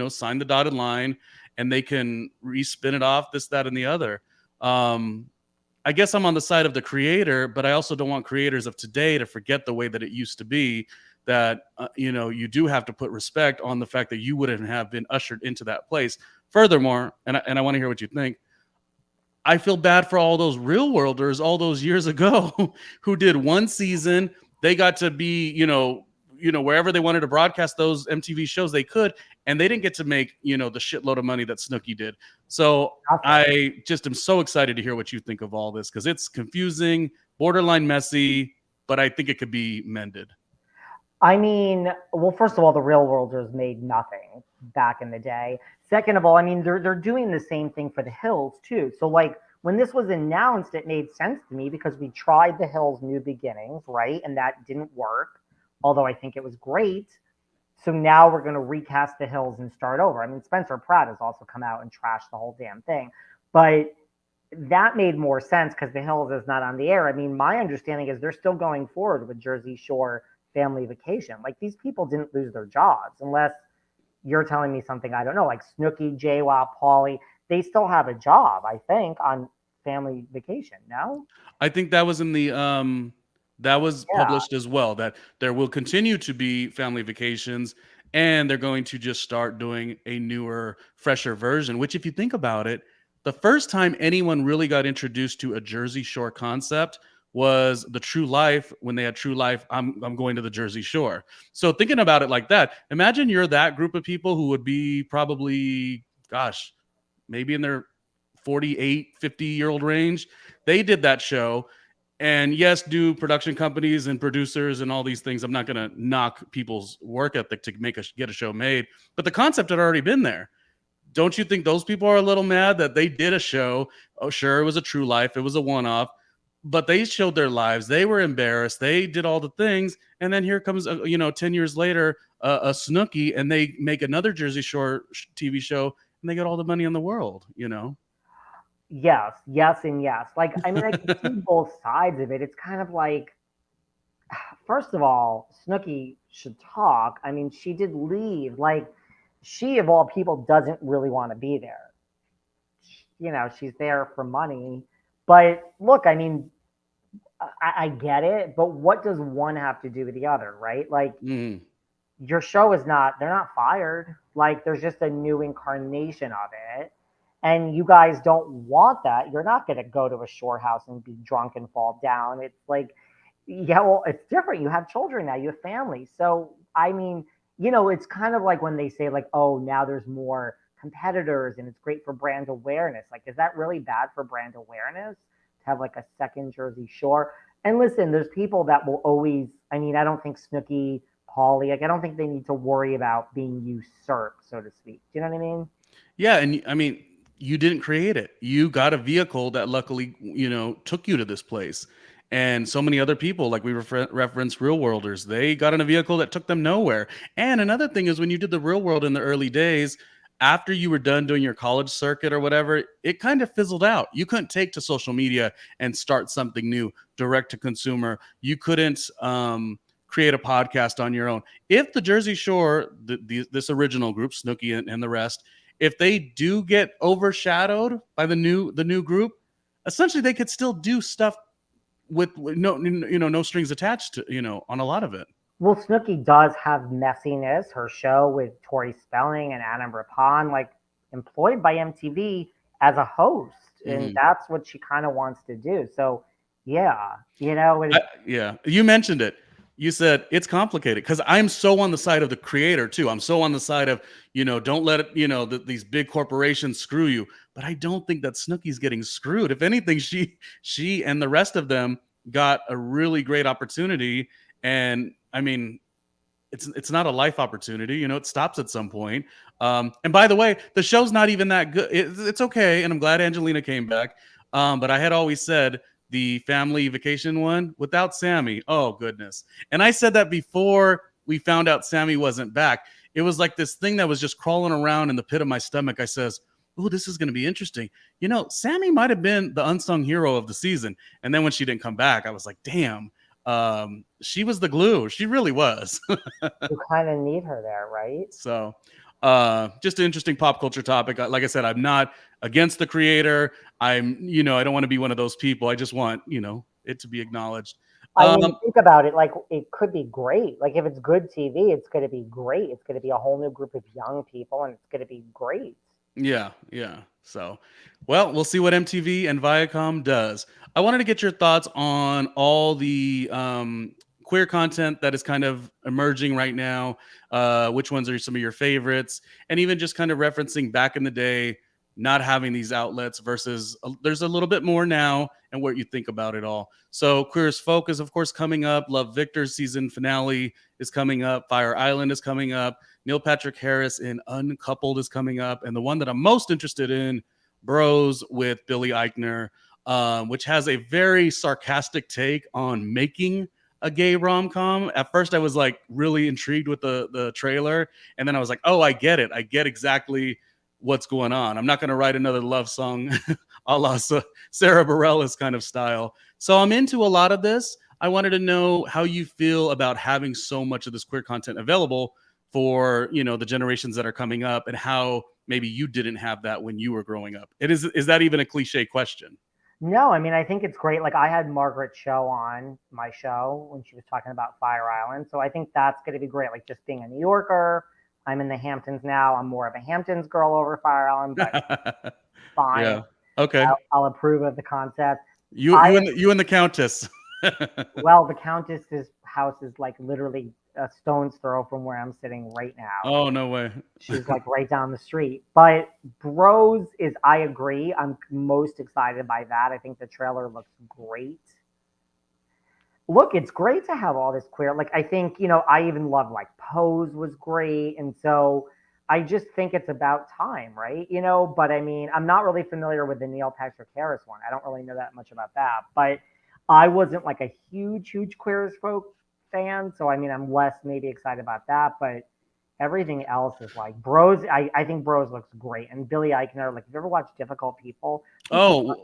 sign the dotted line, and they can respin it off, this, that, and the other. I guess I'm on the side of the creator, but I also don't want creators of today to forget the way that it used to be, that you do have to put respect on the fact that you wouldn't have been ushered into that place. Furthermore, and I want to hear what you think, I feel bad for all those real worlders all those years ago who did one season. They got to be, wherever they wanted to broadcast those MTV shows, they could, and they didn't get to make, the shitload of money that Snooki did. So I just am so excited to hear what you think of all this, because it's confusing, borderline messy, but I think it could be mended. I mean, well, first of all, the Real Worlders made nothing back in the day. Second of all, I mean, they're doing the same thing for the Hills too. So like when this was announced, it made sense to me because we tried the Hills New Beginnings, right? And that didn't work, although I think it was great. So now we're going to recast the Hills and start over. I mean, Spencer Pratt has also come out and trashed the whole damn thing. But that made more sense because the Hills is not on the air. I mean, my understanding is they're still going forward with Jersey Shore Family Vacation. Like, these people didn't lose their jobs, unless you're telling me something I don't know. Like Snooki, JWoww, Pauly, they still have a job, I think, on Family Vacation. No, I think that was in the that was published as well, that there will continue to be Family Vacations, and they're going to just start doing a newer, fresher version. Which, if you think about it, the first time anyone really got introduced to a Jersey Shore concept was the True Life. When they had True Life, I'm going to the Jersey Shore. So thinking about it like that, imagine you're that group of people who would be probably, gosh, maybe in their 48, 50-year-old range. They did that show. And yes, do production companies and producers and all these things, I'm not going to knock people's work ethic to get a show made, but the concept had already been there. Don't you think those people are a little mad that they did a show? Oh, sure, it was a True Life, it was a one-off, but they showed their lives. They were embarrassed. They did all the things. And then here comes, 10 years later, a Snooki, and they make another Jersey Shore TV show, and they get all the money in the world, Yes, yes, and yes. Like, I mean, I can see both sides of it. It's kind of like, first of all, Snooki should talk. I mean, she did leave. Like, she, of all people, doesn't really want to be there. She's there for money. But look, I mean, I get it, but what does one have to do with the other, right? Like, your show is not, they're not fired. Like, there's just a new incarnation of it. And you guys don't want that. You're not going to go to a shore house and be drunk and fall down. It's like, yeah, well, it's different. You have children now, you have families. So, I mean, it's kind of like when they say, like, oh, now there's more competitors and it's great for brand awareness. Like, is that really bad for brand awareness to have like a second Jersey Shore? And listen, there's people that will always, I mean, I don't think Snooki, Pauly, like, I don't think they need to worry about being usurped, so to speak. Do you know what I mean? Yeah. And I mean, you didn't create it. You got a vehicle that luckily, took you to this place. And so many other people, like we referenced Real Worlders, they got in a vehicle that took them nowhere. And another thing is, when you did the Real World in the early days, after you were done doing your college circuit or whatever, it kind of fizzled out. You couldn't take to social media and start something new, direct to consumer. You couldn't create a podcast on your own. If the Jersey Shore, this original group, Snooki and the rest, if they do get overshadowed by the new group, essentially they could still do stuff with no strings attached to, on a lot of it. Well, Snooki does have messiness. Her show with Tori Spelling and Adam Rippon, like, employed by MTV as a host, and that's what she kind of wants to do. So, yeah, yeah, you mentioned it. You said it's complicated because I'm so on the side of the creator too. I'm so on the side of, don't let it, these big corporations screw you. But I don't think that Snooki's getting screwed. If anything, she and the rest of them got a really great opportunity. And I mean, it's not a life opportunity. It stops at some point. And by the way, the show's not even that good. It's okay, and I'm glad Angelina came back. But I had always said the family vacation one without Sammy. Oh goodness! And I said that before we found out Sammy wasn't back. It was like this thing that was just crawling around in the pit of my stomach. I says, "Oh, this is going to be interesting." Sammy might have been the unsung hero of the season. And then when she didn't come back, I was like, "Damn." She was the glue. She really was. You kind of need her there, right? So just an interesting pop culture topic. Like I said, I'm not against the creator. I don't want to be one of those people. I just want, it to be acknowledged. I mean, think about it. Like, it could be great. Like, if it's good TV, it's going to be great. It's going to be a whole new group of young people, and it's going to be great. Yeah. So, well, we'll see what MTV and Viacom does. I wanted to get your thoughts on all the queer content that is kind of emerging right now. Which ones are some of your favorites? And even just kind of referencing back in the day, not having these outlets versus there's a little bit more now, and what you think about it all. So Queer as Folk is, of course, coming up. Love Victor's season finale is coming up. Fire Island is coming up. Neil Patrick Harris in Uncoupled is coming up. And the one that I'm most interested in, Bros with Billy Eichner, which has a very sarcastic take on making a gay rom-com. At first, I was like really intrigued with the trailer. And then I was like, oh, I get it. I get exactly what's going on. I'm not going to write another love song a la Sarah Bareilles kind of style. So I'm into a lot of this. I wanted to know how you feel about having so much of this queer content available for, the generations that are coming up, and how maybe you didn't have that when you were growing up. Is that even a cliche question? No, I mean, I think it's great. Like, I had Margaret show on my show when she was talking about Fire Island. So I think that's going to be great. Like, just being a New Yorker, I'm in the Hamptons now. I'm more of a Hamptons girl over Fire Island, but fine. Yeah. Okay. I'll approve of the concept. You and the Countess. Well, the Countess's house is like literally a stone's throw from where I'm sitting right now. Oh, no way. She's like right down the street. But Bros I agree. I'm most excited by that. I think the trailer looks great. Look, it's great to have all this queer. Like, I think, I even love like Pose was great. And so I just think it's about time, right? But I mean, I'm not really familiar with the Neil Patrick Harris one. I don't really know that much about that. But I wasn't like a huge Queer as Folk fan. So, I mean, I'm less maybe excited about that. But everything else is like Bros. I think Bros looks great. And Billy Eichner, like, have you ever watched Difficult People? Oh,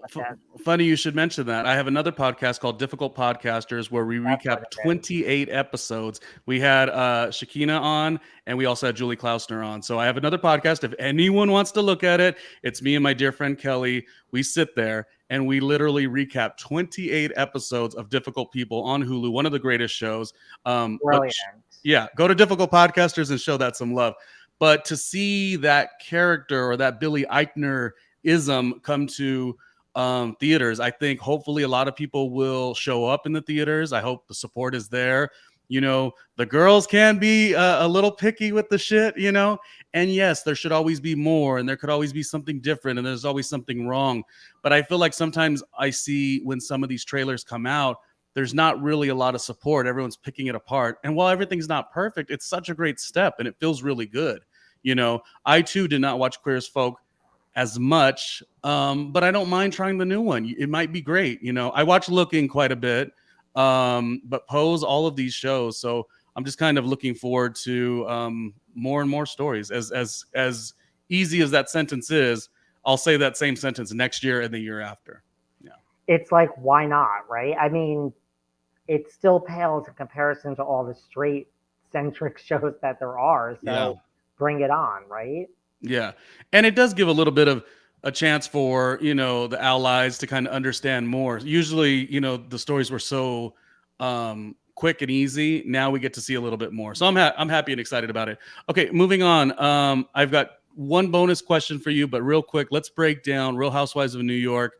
funny you should mention that. I have another podcast called Difficult Podcasters where we recap 28 episodes. We had Shakina on, and we also had Julie Klausner on. So I have another podcast. If anyone wants to look at it, it's me and my dear friend Kelly. We sit there and we literally recap 28 episodes of Difficult People on Hulu, one of the greatest shows. Brilliant. Yeah, go to Difficult Podcasters and show that some love. But to see that character or that Billy Eichner ism come to theaters, I think hopefully a lot of people will show up in the theaters. I hope the support is there. The girls can be a little picky with the shit, and yes, there should always be more, and there could always be something different, and there's always something wrong. But I feel like sometimes I see when some of these trailers come out, there's not really a lot of support. Everyone's picking it apart. And while everything's not perfect, it's such a great step and it feels really good. I too did not watch Queer as Folk as much, but I don't mind trying the new one. It might be great. I watch Looking quite a bit, but Pose, all of these shows. So I'm just kind of looking forward to more and more stories. As easy as that sentence is, I'll say that same sentence next year and the year after. Yeah. It's like, why not, right? I mean, it still pales in comparison to all the straight centric shows that there are. So bring it on, right? Yeah. And it does give a little bit of a chance for, the allies to kind of understand more. Usually, the stories were so quick and easy. Now we get to see a little bit more. So I'm happy and excited about it. Okay, moving on. I've got one bonus question for you, but real quick, let's break down Real Housewives of New York.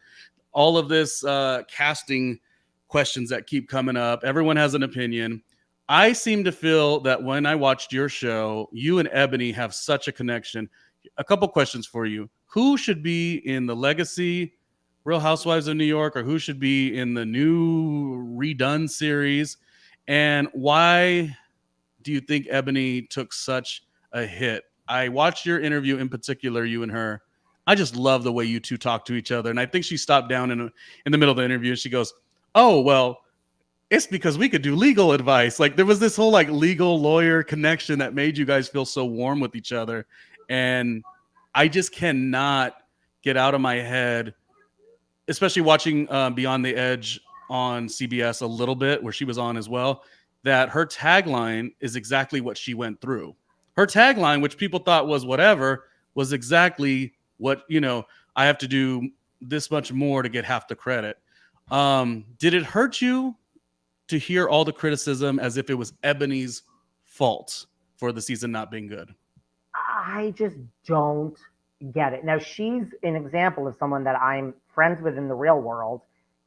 All of this casting questions that keep coming up. Everyone has an opinion. I seem to feel that when I watched your show, you and Eboni have such a connection. A couple questions for you. Who should be in the legacy Real Housewives of New York, or who should be in the new redone series? And why do you think Eboni took such a hit? I watched your interview in particular, you and her. I just love the way you two talk to each other. And I think she stopped down in the middle of the interview and she goes, "Oh, well, it's because we could do legal advice." Like there was this whole like legal lawyer connection that made you guys feel so warm with each other. And I just cannot get out of my head, especially watching Beyond the Edge on CBS a little bit, where she was on as well, that her tagline is exactly what she went through. Her tagline, which people thought was whatever, was exactly what, I have to do this much more to get half the credit. Did it hurt you to hear all the criticism as if it was Ebony's fault for the season not being good? I just don't get it. Now, she's an example of someone that I'm friends with in the real world,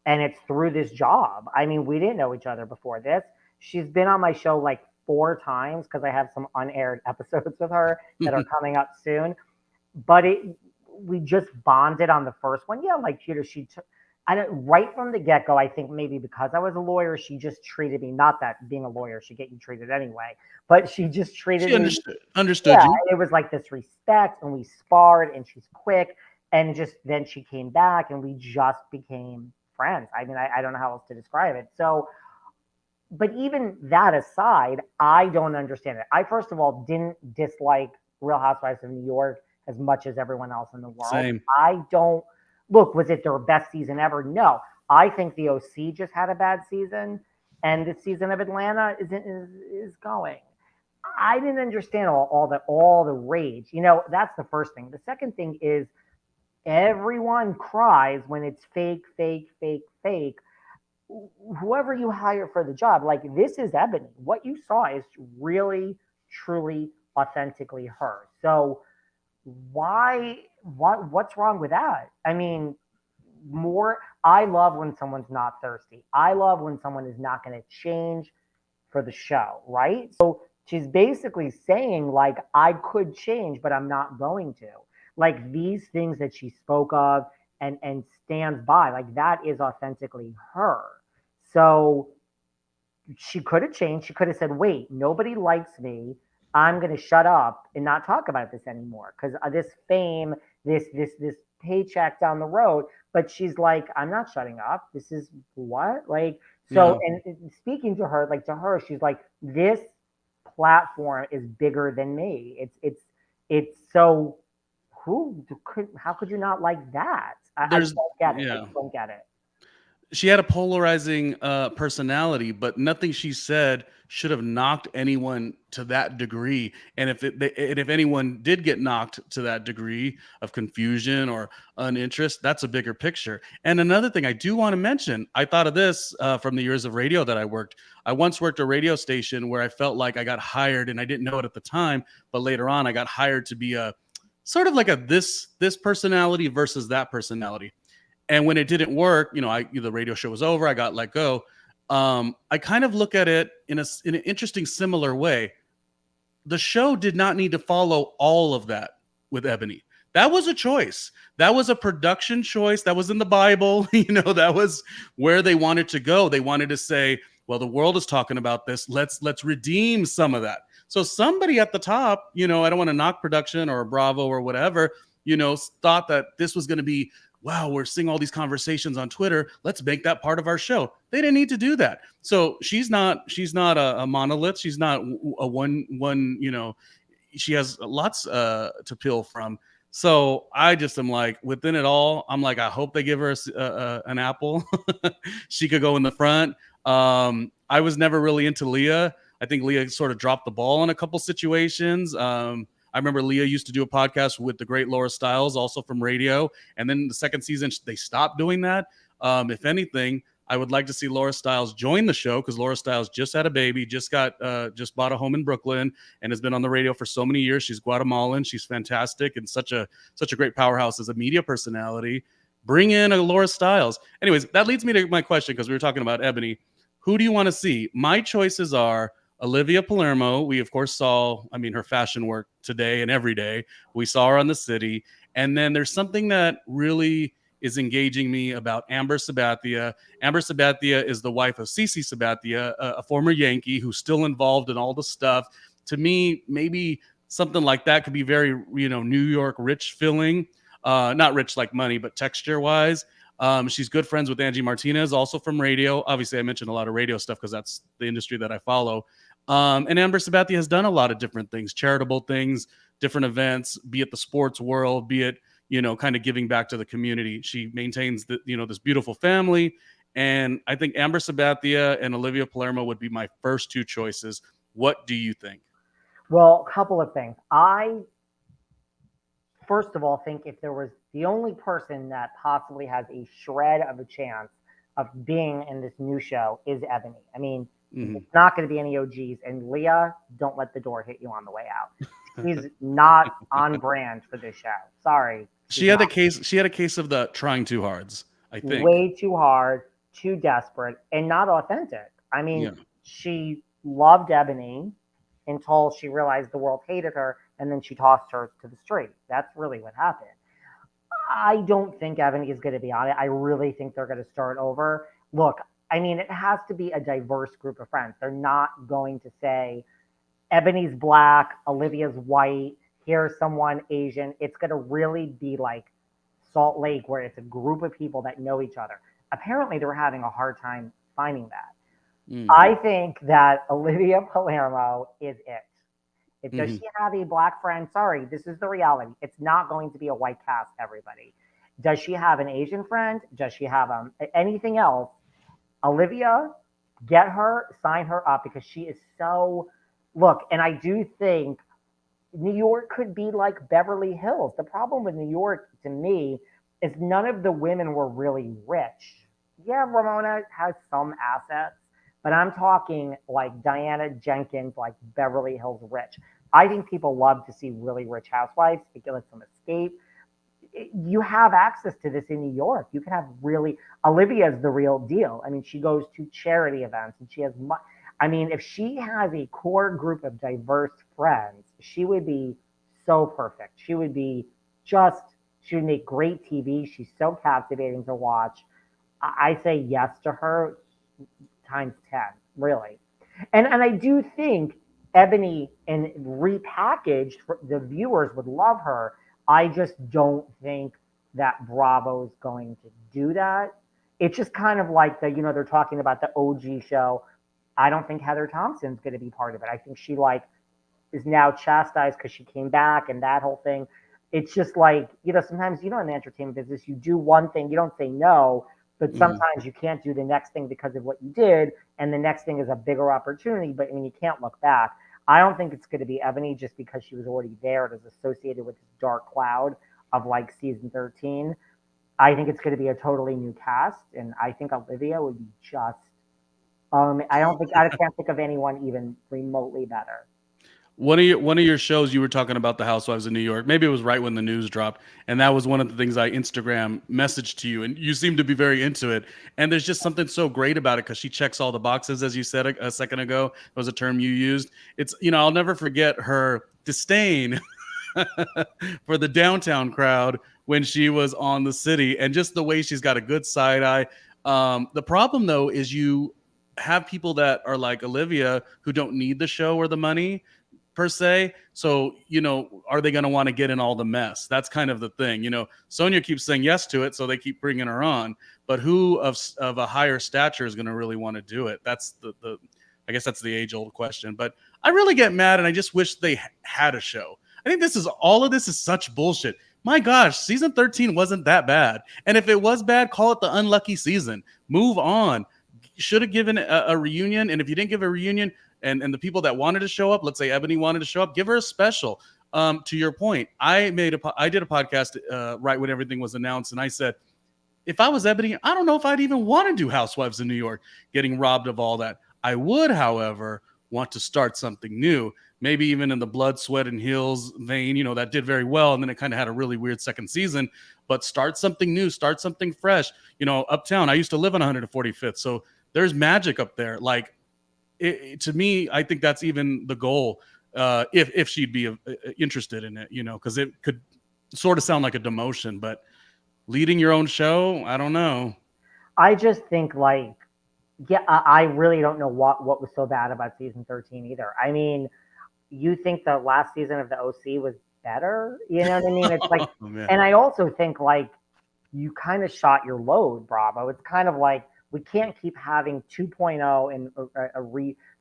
and it's through this job. I mean, we didn't know each other before this. She's been on my show like 4 times because I have some unaired episodes with her that are coming up soon. But we just bonded on the first one. Yeah, like she took. Right from the get-go, I think maybe because I was a lawyer, she just treated me, not that being a lawyer should get you treated anyway, but she just treated me. Understood you. It was like this respect, and we sparred, and she's quick, and just then she came back, and we just became friends. I mean, I don't know how else to describe it. So, but even that aside, I don't understand it. I, first of all, didn't dislike Real Housewives of New York as much as everyone else in the world. Same. I don't. Look, was it their best season ever? No. I think the OC just had a bad season, and this season of Atlanta is going. I didn't understand all the rage. That's the first thing. The second thing is everyone cries when it's fake, fake, fake, fake. Whoever you hire for the job, like this is Eboni. What you saw is really, truly, authentically her. So what's wrong with that? I mean, I love when someone's not thirsty. I love when someone is not going to change for the show, right? So she's basically saying, like, I could change, but I'm not going to. Like, these things that she spoke of and stands by, like, that is authentically her. So she could have changed. She could have said, wait, nobody likes me. I'm going to shut up and not talk about this anymore because this fame, this paycheck down the road. But she's like, I'm not shutting up. This is what? Like, so, yeah. And speaking to her, she's like, this platform is bigger than me. It's so how could you not like that? I don't get it. Yeah. I don't get it. She had a polarizing personality, but nothing she said should have knocked anyone to that degree. And if anyone did get knocked to that degree of confusion or uninterest, that's a bigger picture. And another thing I do want to mention, I thought of this from the years of radio that I worked. I once worked a radio station where I felt like I got hired, and I didn't know it at the time, but later on I got hired to be a sort of like this personality versus that personality. And when it didn't work, the radio show was over. I got let go. I kind of look at it in an interesting, similar way. The show did not need to follow all of that with Eboni. That was a choice. That was a production choice. That was in the Bible. That was where they wanted to go. They wanted to say, well, the world is talking about this. Let's redeem some of that. So somebody at the top, I don't want to knock production or Bravo or whatever, thought that this was going to be, wow, we're seeing all these conversations on Twitter. Let's make that part of our show. They didn't need to do that. So she's not a monolith. She's not a one, she has lots to peel from. So I just am like, within it all, I'm like, I hope they give her an apple. She could go in the front. I was never really into Leah. I think Leah sort of dropped the ball in a couple situations. I remember Leah used to do a podcast with the great Laura Stiles, also from radio. And then the second season, they stopped doing that. If anything, I would like to see Laura Stiles join the show because Laura Stiles just had a baby, just bought a home in Brooklyn, and has been on the radio for so many years. She's Guatemalan. She's fantastic and such a great powerhouse as a media personality. Bring in a Laura Stiles. Anyways, that leads me to my question because we were talking about Eboni. Who do you want to see? My choices are Olivia Palermo, we of course saw, I mean, her fashion work today and every day. We saw her on The City. And then there's something that really is engaging me about Amber Sabathia. Amber Sabathia is the wife of Cece Sabathia, a former Yankee who's still involved in all the stuff. To me, maybe something like that could be very, New York rich feeling. Not rich like money, but texture wise. She's good friends with Angie Martinez, also from radio. Obviously, I mentioned a lot of radio stuff because that's the industry that I follow. And Amber Sabathia has done a lot of different things, charitable things, different events, be it the sports world, be it, kind of giving back to the community. She maintains this beautiful family. And I think Amber Sabathia and Olivia Palermo would be my first two choices. What do you think? Well, a couple of things. I, first of all, think if there was the only person that possibly has a shred of a chance of being in this new show is Eboni. I mean, it's not going to be any OGs. And Leah, don't let the door hit you on the way out. She's not on brand for this show. Sorry. She had a case of the trying too hards, I think. Way too hard, too desperate, and not authentic. I mean, she loved Eboni until she realized the world hated her, and then she tossed her to the street. That's really what happened. I don't think Eboni is going to be on it. I really think they're going to start over. Look, I mean, it has to be a diverse group of friends. They're not going to say, Eboni's black, Olivia's white, here's someone Asian. It's going to really be like Salt Lake, where it's a group of people that know each other. Apparently, they were having a hard time finding that. I think that Olivia Palermo is it. Does she have a black friend? Sorry, this is the reality. It's not going to be a white cast, everybody. Does she have an Asian friend? Does she have anything else? Olivia, get her, sign her up, because she is so... Look, and I do think New York could be like Beverly Hills. The problem with New York, to me, is none of the women were really rich. Yeah, Ramona has some assets, but I'm talking like Diana Jenkins, like Beverly Hills rich. I think people love to see really rich housewives. It lets them escape. You have access to this in New York. You can have really... Olivia's the real deal. I mean, she goes to charity events, and she has... I mean, if she has a core group of diverse friends, she would be so perfect. She would make great TV. She's so captivating to watch. I say yes to her times 10, really. And I do think Eboni and repackaged, the viewers would love her. I just don't think that Bravo's going to do that. It's just kind of like they're talking about the OG show. I don't think Heather Thompson's going to be part of it. I think she is now chastised because she came back and that whole thing. It's just like, sometimes, in the entertainment business, you do one thing, you don't say no, but sometimes you can't do the next thing because of what you did. And the next thing is a bigger opportunity, but I mean, you can't look back. I don't think it's going to be Eboni just because she was already there. It is associated with this dark cloud of like season 13. I think it's going to be a totally new cast. And I think Olivia would be just, I can't think of anyone even remotely better. One of your shows, you were talking about the Housewives of New York. Maybe it was right when the news dropped, and that was one of the things I Instagram messaged to you, and you seem to be very into it. And there's just something so great about it because she checks all the boxes, as you said a second ago. That was a term you used. It's I'll never forget her disdain for the downtown crowd when she was on The City, and just the way she's got a good side eye. The problem though is you have people that are like Olivia who don't need the show or the money per se. So, are they going to want to get in all the mess? That's kind of the thing. Sonia keeps saying yes to it, so they keep bringing her on. But who of a higher stature is going to really want to do it? That's I guess that's the age-old question. But I really get mad, and I just wish they had a show. I think all of this is such bullshit. My gosh, season 13 wasn't that bad. And if it was bad, call it the unlucky season. Move on. Should have given a reunion. And if you didn't give a reunion, and the people that wanted to show up, let's say Eboni wanted to show up, give her a special. To your point, I did a podcast right when everything was announced, and I said, if I was Eboni, I don't know if I'd even want to do Housewives in New York, getting robbed of all that. I would, however, want to start something new, maybe even in the blood, sweat, and heels vein. That did very well, and then it kind of had a really weird second season. But start something new, start something fresh. Uptown, I used to live on 145th, so there's magic up there. Like, to me, I think that's even the goal. If she'd be interested in it, because it could sort of sound like a demotion, but leading your own show, I don't know. I just think like, yeah, I really don't know what was so bad about season 13 either. I mean, you think the last season of the OC was better? You know what I mean? It's like, Oh, man. and I also think like you kind of shot your load, Bravo. It's kind of like we can't keep having 2.0 and a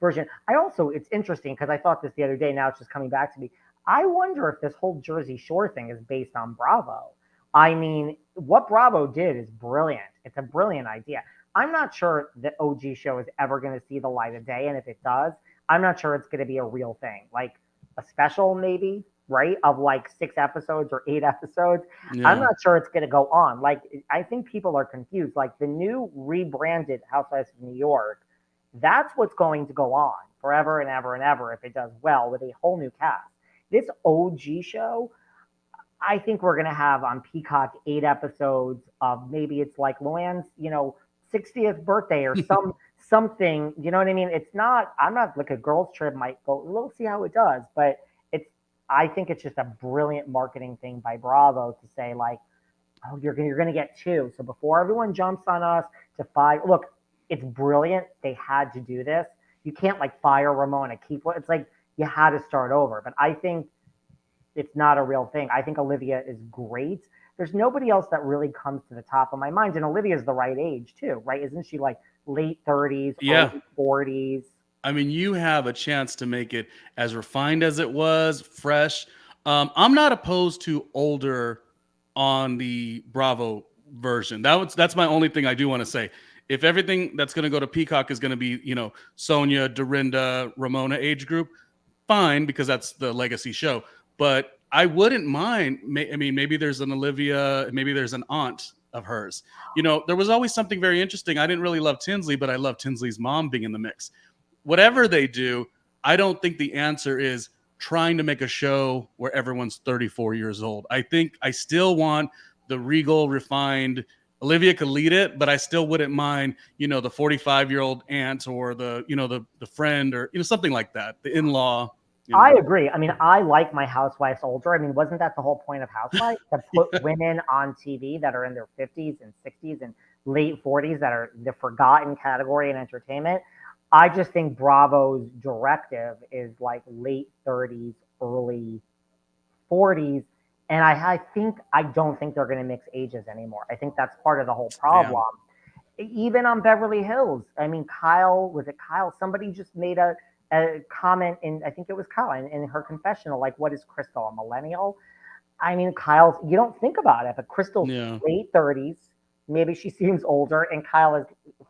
version. It's interesting because I thought this the other day. Now it's just coming back to me. I wonder if this whole Jersey Shore thing is based on Bravo. I mean, what Bravo did is brilliant. It's a brilliant idea. I'm not sure the OG show is ever going to see the light of day. And if it does, I'm not sure it's going to be a real thing. Like a special, maybe, right? Of like 6 episodes or 8 episodes. Yeah. I'm not sure it's going to go on. Like, I think people are confused. Like the new rebranded Housewives of New York, that's what's going to go on forever and ever and ever if it does well with a whole new cast. This OG show, I think we're going to have on Peacock 8 episodes of maybe it's like Luann's, 60th birthday or something, you know what I mean? I'm not like a girls trip might go, we'll see how it does, but I think it's just a brilliant marketing thing by Bravo to say like, oh, you're going to get 2. So before everyone jumps on us to 5, look, it's brilliant. They had to do this. You can't like fire Ramona, it's like you had to start over. But I think it's not a real thing. I think Olivia is great. There's nobody else that really comes to the top of my mind. And Olivia's the right age too, right? Isn't she like late 30s, early 40s? I mean, you have a chance to make it as refined as it was, fresh. I'm not opposed to older on the Bravo version. That's my only thing I do want to say. If everything that's going to go to Peacock is going to be, Sonia, Dorinda, Ramona age group, fine, because that's the legacy show. But I wouldn't mind. I mean, maybe there's an Olivia, maybe there's an aunt of hers. There was always something very interesting. I didn't really love Tinsley, but I love Tinsley's mom being in the mix. Whatever they do, I don't think the answer is trying to make a show where everyone's 34 years old. I think I still want the regal, refined. Olivia could lead it, but I still wouldn't mind, the 45-year-old aunt or the friend or something like that, the in-law. I agree. I mean, I like my housewives older. I mean, wasn't that the whole point of Housewives? To put women on TV that are in their 50s and 60s and late 40s that are the forgotten category in entertainment. I just think Bravo's directive is like late 30s, early 40s. And I don't think they're going to mix ages anymore. I think that's part of the whole problem. Damn. Even on Beverly Hills. I mean, Kyle? Somebody just made a comment I think it was Kyle in her confessional, like, what is Crystal, a millennial? I mean, you don't think about it, but Crystal's late 30s, maybe she seems older, and Kyle is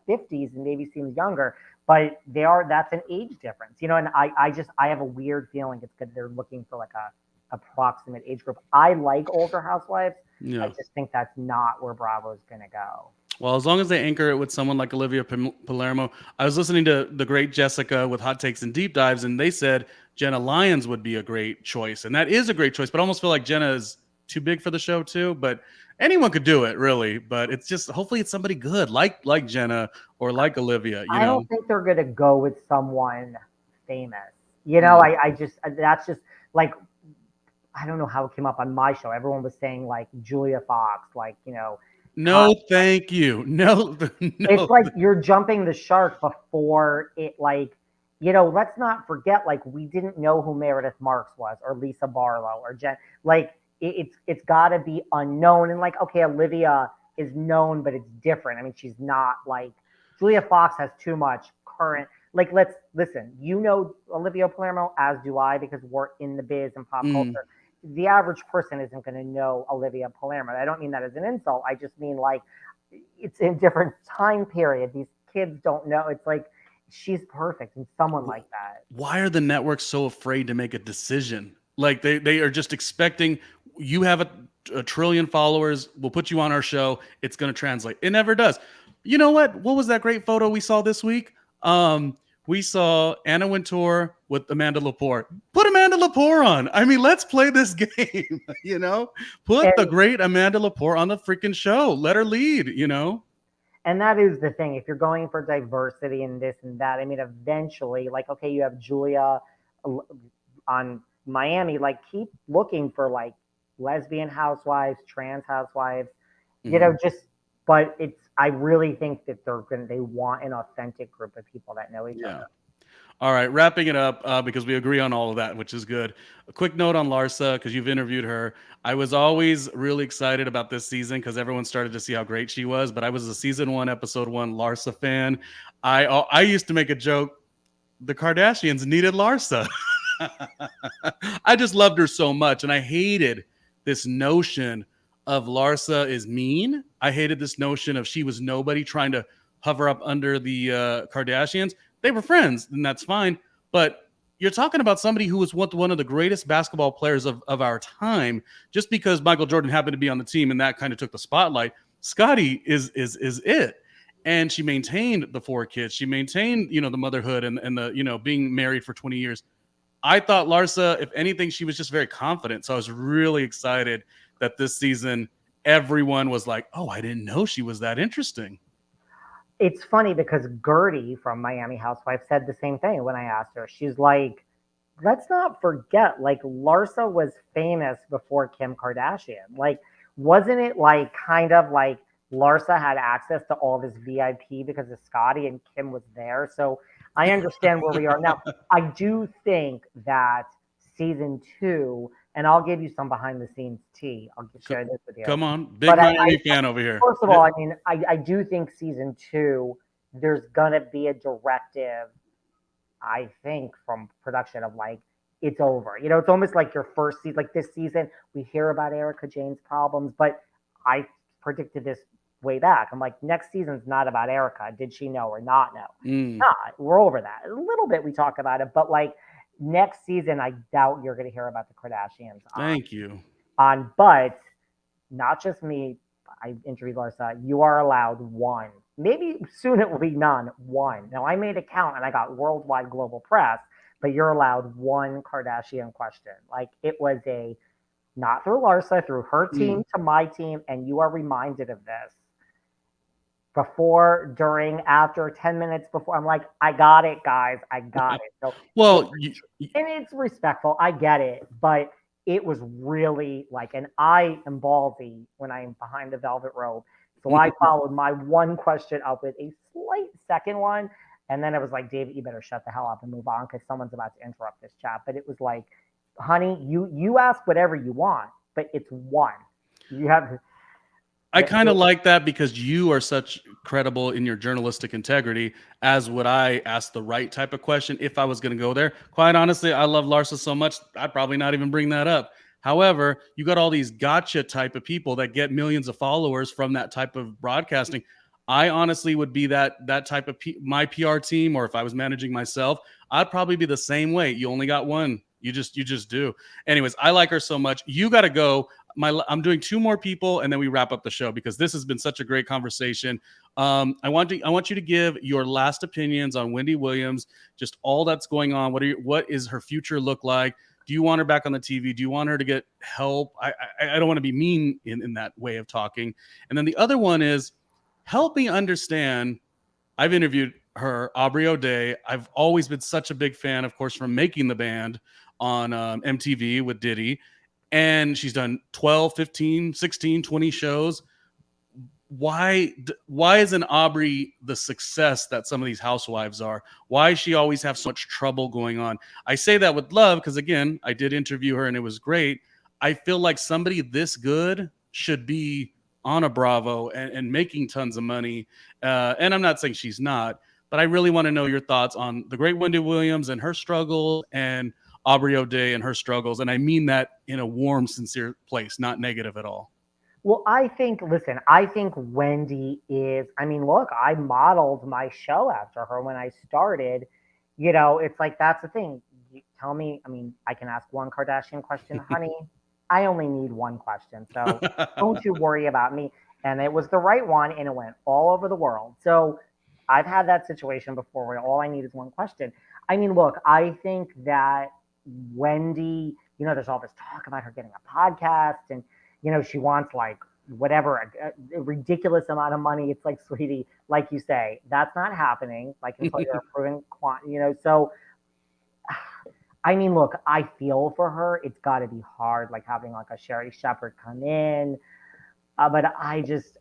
50s and maybe seems younger, but that's an age difference, and I have a weird feeling it's because they're looking for like a approximate age group. I like older housewives. I just think that's not where Bravo's gonna go. Well, as long as they anchor it with someone like Olivia Palermo. I was listening to the great Jessica with Hot Takes and Deep Dives, and they said Jenna Lyons would be a great choice. And that is a great choice, but I almost feel like Jenna is too big for the show too. But anyone could do it, really. But it's just, hopefully it's somebody good, like Jenna or like Olivia. I don't think they're going to go with someone famous. That's just like, I don't know how it came up on my show. Everyone was saying like Julia Fox, like, No, thank you. No. It's like you're jumping the shark before it, like, let's not forget, like, we didn't know who Meredith Marks was or Lisa Barlow or Jen. Like, it's got to be unknown. And, like, okay, Olivia is known, but it's different. I mean, she's not, like, Julia Fox has too much current. Like, listen, Olivia Palermo, as do I, because we're in the biz and pop culture. The average person isn't going to know Olivia Palermo. I don't mean that as an insult. I just mean like it's in a different time period. These kids don't know. It's like she's perfect and someone like that. Why are the networks so afraid to make a decision? Like they are just expecting you have a trillion followers. We'll put you on our show. It's going to translate. It never does. You know what? What was that great photo we saw this week? We saw Anna Wintour with Amanda Lepore. Put Amanda Lepore on. I mean, let's play this game, Put the great Amanda Lepore on the freaking show. Let her lead, And that is the thing. If you're going for diversity and this and that, I mean, eventually, like, okay, you have Julia on Miami, like, keep looking for like lesbian housewives, trans housewives, just, but I really think that they want an authentic group of people that know each other. All right, wrapping it up because we agree on all of that, which is good. A quick note on Larsa because you've interviewed her. I was always really excited about this season because everyone started to see how great she was. But I was a season 1, episode 1 Larsa fan. I used to make a joke. The Kardashians needed Larsa. I just loved her so much, and I hated this notion of Larsa is mean. I hated this notion of she was nobody trying to hover up under the Kardashians. They were friends, and that's fine. But you're talking about somebody who was one of the greatest basketball players of our time. Just because Michael Jordan happened to be on the team and that kind of took the spotlight, Scottie is it. And she maintained the 4 kids. She maintained, the motherhood and the, being married for 20 years. I thought Larsa, if anything, she was just very confident. So I was really excited that this season everyone was like, oh, I didn't know she was that interesting. It's funny because Gertie from Miami Housewives said the same thing when I asked her. She's like, let's not forget, like, Larsa was famous before Kim Kardashian. Like, wasn't it like kind of like Larsa had access to all this VIP because of Scottie and Kim was there? So I understand where we are now. I do think that season 2, and I'll give you some behind the scenes tea. I'll share this with you. Come on. Big Miami fan over here. First of all, I mean, I do think season 2, there's going to be a directive, I think, from production of like, it's over. It's almost like your first season. Like this season, we hear about Erica Jane's problems, but I predicted this way back. I'm like, next season's not about Erica. Did she know or not know? Not. We're over that. A little bit we talk about it, but like next season, I doubt you're going to hear about the Kardashians. Thank you. But not just me. I interviewed Larsa. You are allowed 1. Maybe soon it will be none. 1. Now I made a count and I got worldwide global press, but you're allowed 1 Kardashian question. Like it was not through Larsa, through her team to my team, and you are reminded of this. Before, during, after, 10 minutes before. I'm like, I got it, guys. I got it. So, and it's respectful. I get it. But it was really like, and I am ballsy when I am behind the velvet rope. So I followed my 1 question up with a slight second one. And then it was like, David, you better shut the hell up and move on because someone's about to interrupt this chat. But it was like, honey, you ask whatever you want, but it's 1. You have... I kind of like that because you are such credible in your journalistic integrity, as would I ask the right type of question if I was going to go there. Quite honestly, I love Larsa so much, I'd probably not even bring that up. However, you got all these gotcha type of people that get millions of followers from that type of broadcasting. I honestly would be that type of my PR team, or if I was managing myself, I'd probably be the same way. You only got 1. You just do. Anyways, I like her so much. You got to go. I'm doing 2 more people, and then we wrap up the show because this has been such a great conversation. I want you to give your last opinions on Wendy Williams, just all that's going on. What is her future look like? Do you want her back on the TV? Do you want her to get help? I don't want to be mean in that way of talking. And then the other one is, help me understand. I've interviewed her, Aubrey O'Day. I've always been such a big fan, of course, from Making the Band on MTV with Diddy. And she's done 12, 15, 16, 20 shows. Why isn't Aubrey the success that some of these housewives are? Why does she always have so much trouble going on? I say that with love because, again, I did interview her and it was great. I feel like somebody this good should be on a Bravo and making tons of money. And I'm not saying she's not, but I really want to know your thoughts on the great Wendy Williams and her struggle, and Aubrey O'Day and her struggles. And I mean that in a warm, sincere place, not negative at all. Well, I think Wendy is, look, I modeled my show after her when I started. It's like, that's the thing. You tell me, I can ask 1 Kardashian question, honey. I only need 1 question. So don't you worry about me. And it was the right one, and it went all over the world. So I've had that situation before where all I need is 1 question. Look, I think that Wendy, there's all this talk about her getting a podcast, and, she wants like whatever, a ridiculous amount of money. It's like, sweetie, like you say, that's not happening. Like until you're a proven so I mean, look, I feel for her. It's got to be hard, like having like a Sherry Shepherd come in. But I just,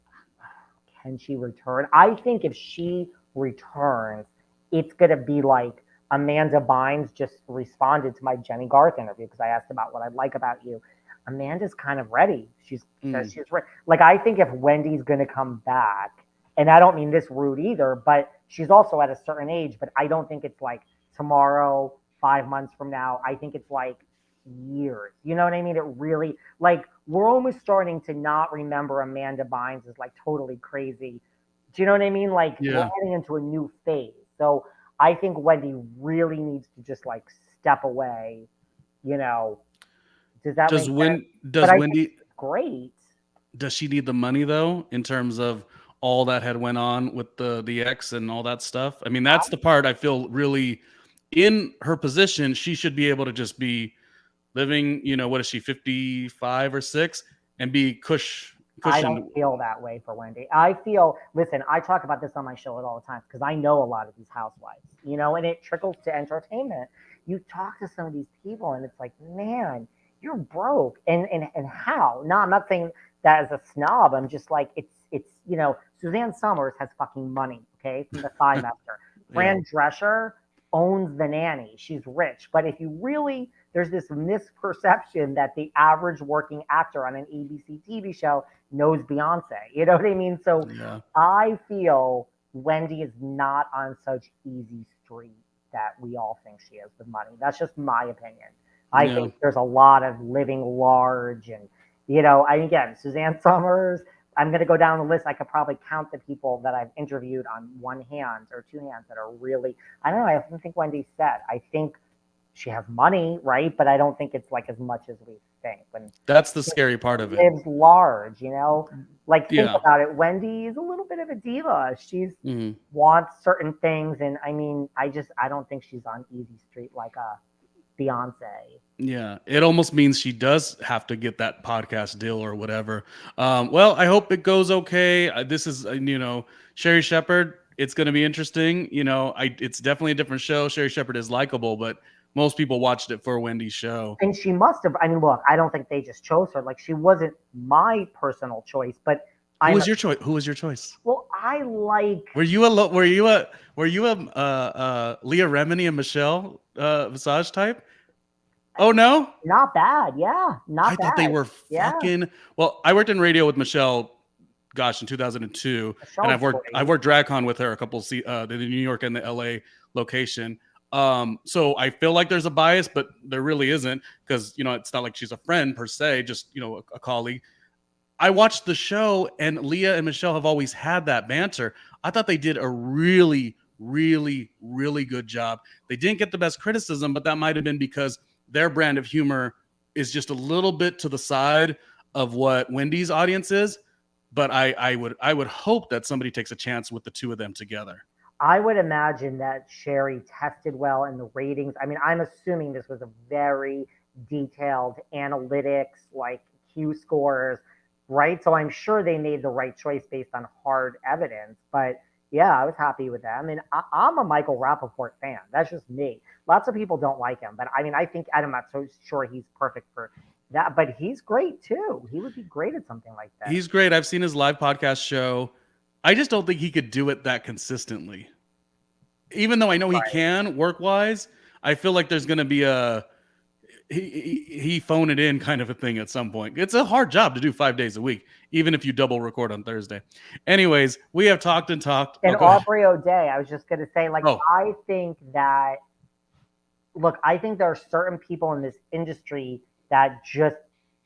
can she return? I think if she returns, it's going to be like Amanda Bynes just responded to my Jenny Garth interview because I asked about what I like about you. Amanda's kind of ready. She says she's ready. Like, I think if Wendy's going to come back, and I don't mean this rude either, but she's also at a certain age, but I don't think it's like tomorrow, 5 months from now. I think it's like years. You know what I mean? It really, like, we're almost starting to not remember Amanda Bynes as like totally crazy. Do you know what I mean? Like, we're heading into a new phase. So I think Wendy really needs to just like step away. You know, does that Does make sense? does But I think Wendy it's great. does she need the money though, in terms of all that had went on with the ex and all that stuff? I mean, that's the part I feel really, in her position, she should be able to just be living, what is she, 55 or 6, and be I cushioned. don't feel that way for Wendy. I feel, listen, I talk about this on my show at all the time because I know a lot of these housewives, and it trickles to entertainment. You talk to some of these people and it's like, man, you're broke. And how? No, I'm not saying that as a snob. I'm just like, Suzanne Summers has fucking money, okay, from the Thigh Master. Yeah. Fran Drescher owns the nanny. She's rich. But if you really, there's this misperception that the average working actor on an ABC TV show knows Beyonce. You know what I mean? So Yeah. I feel Wendy is not on such easy street that we all think she is with money. That's just my opinion. I Yeah. think there's a lot of living large and, again, Suzanne Summers, I'm going to go down the list. I could probably count the people that I've interviewed on one hand or two hands that are really, I don't know. I don't think Wendy said. I think she has money, right? But I don't think it's like as much as we think. When That's the scary part of it. lives large, like think Yeah. about it. Wendy is a little bit of a diva. She's Mhm. wants certain things, and I mean, I don't think she's on easy street like a Beyonce. Yeah, it almost means she does have to get that podcast deal or whatever. Well, I hope it goes okay. This is, Sherry Shepherd. It's going to be interesting. It's definitely a different show. Sherry Shepherd is likable, but most people watched it for Wendy's show. And she must have. I mean, look, I don't think they just chose her. Like, she wasn't my personal choice, but Who was your choice? Who was your choice? Well, I like. Were you a Leah Remini and Michelle Visage type? Oh no, Not bad. Yeah, not I bad. thought they were Yeah. fucking. Well, I worked in radio with Michelle, gosh, in 2002, and I've worked DragCon with her a couple the New York and the LA location. So I feel like there's a bias, but there really isn't, because it's not like she's a friend per se, just a colleague. I watched the show, and Leah and Michelle have always had that banter. I thought they did a really, really, really good job. They didn't get the best criticism, but that might have been because their brand of humor is just a little bit to the side of what Wendy's audience is. But I would hope that somebody takes a chance with the two of them together. I would imagine that Sherry tested well in the ratings. I mean, I'm assuming this was a very detailed analytics, like Q scores, right? So I'm sure they made the right choice based on hard evidence. But yeah, I was happy with that. I mean, I'm a Michael Rappaport fan. That's just me. Lots of people don't like him, but I mean, I think I'm not so sure he's perfect for that, but he's great too. He would be great at something like that. He's great. I've seen his live podcast show. I just don't think he could do it that consistently. Even though I know he can work wise, I feel like there's going to be a he phone it in kind of a thing at some point. It's a hard job to do 5 days a week, even if you double record on Thursday. Anyways, we have talked and talked. And Aubrey O'Day, I was just going to say, like, I think that, look, I think there are certain people in this industry that just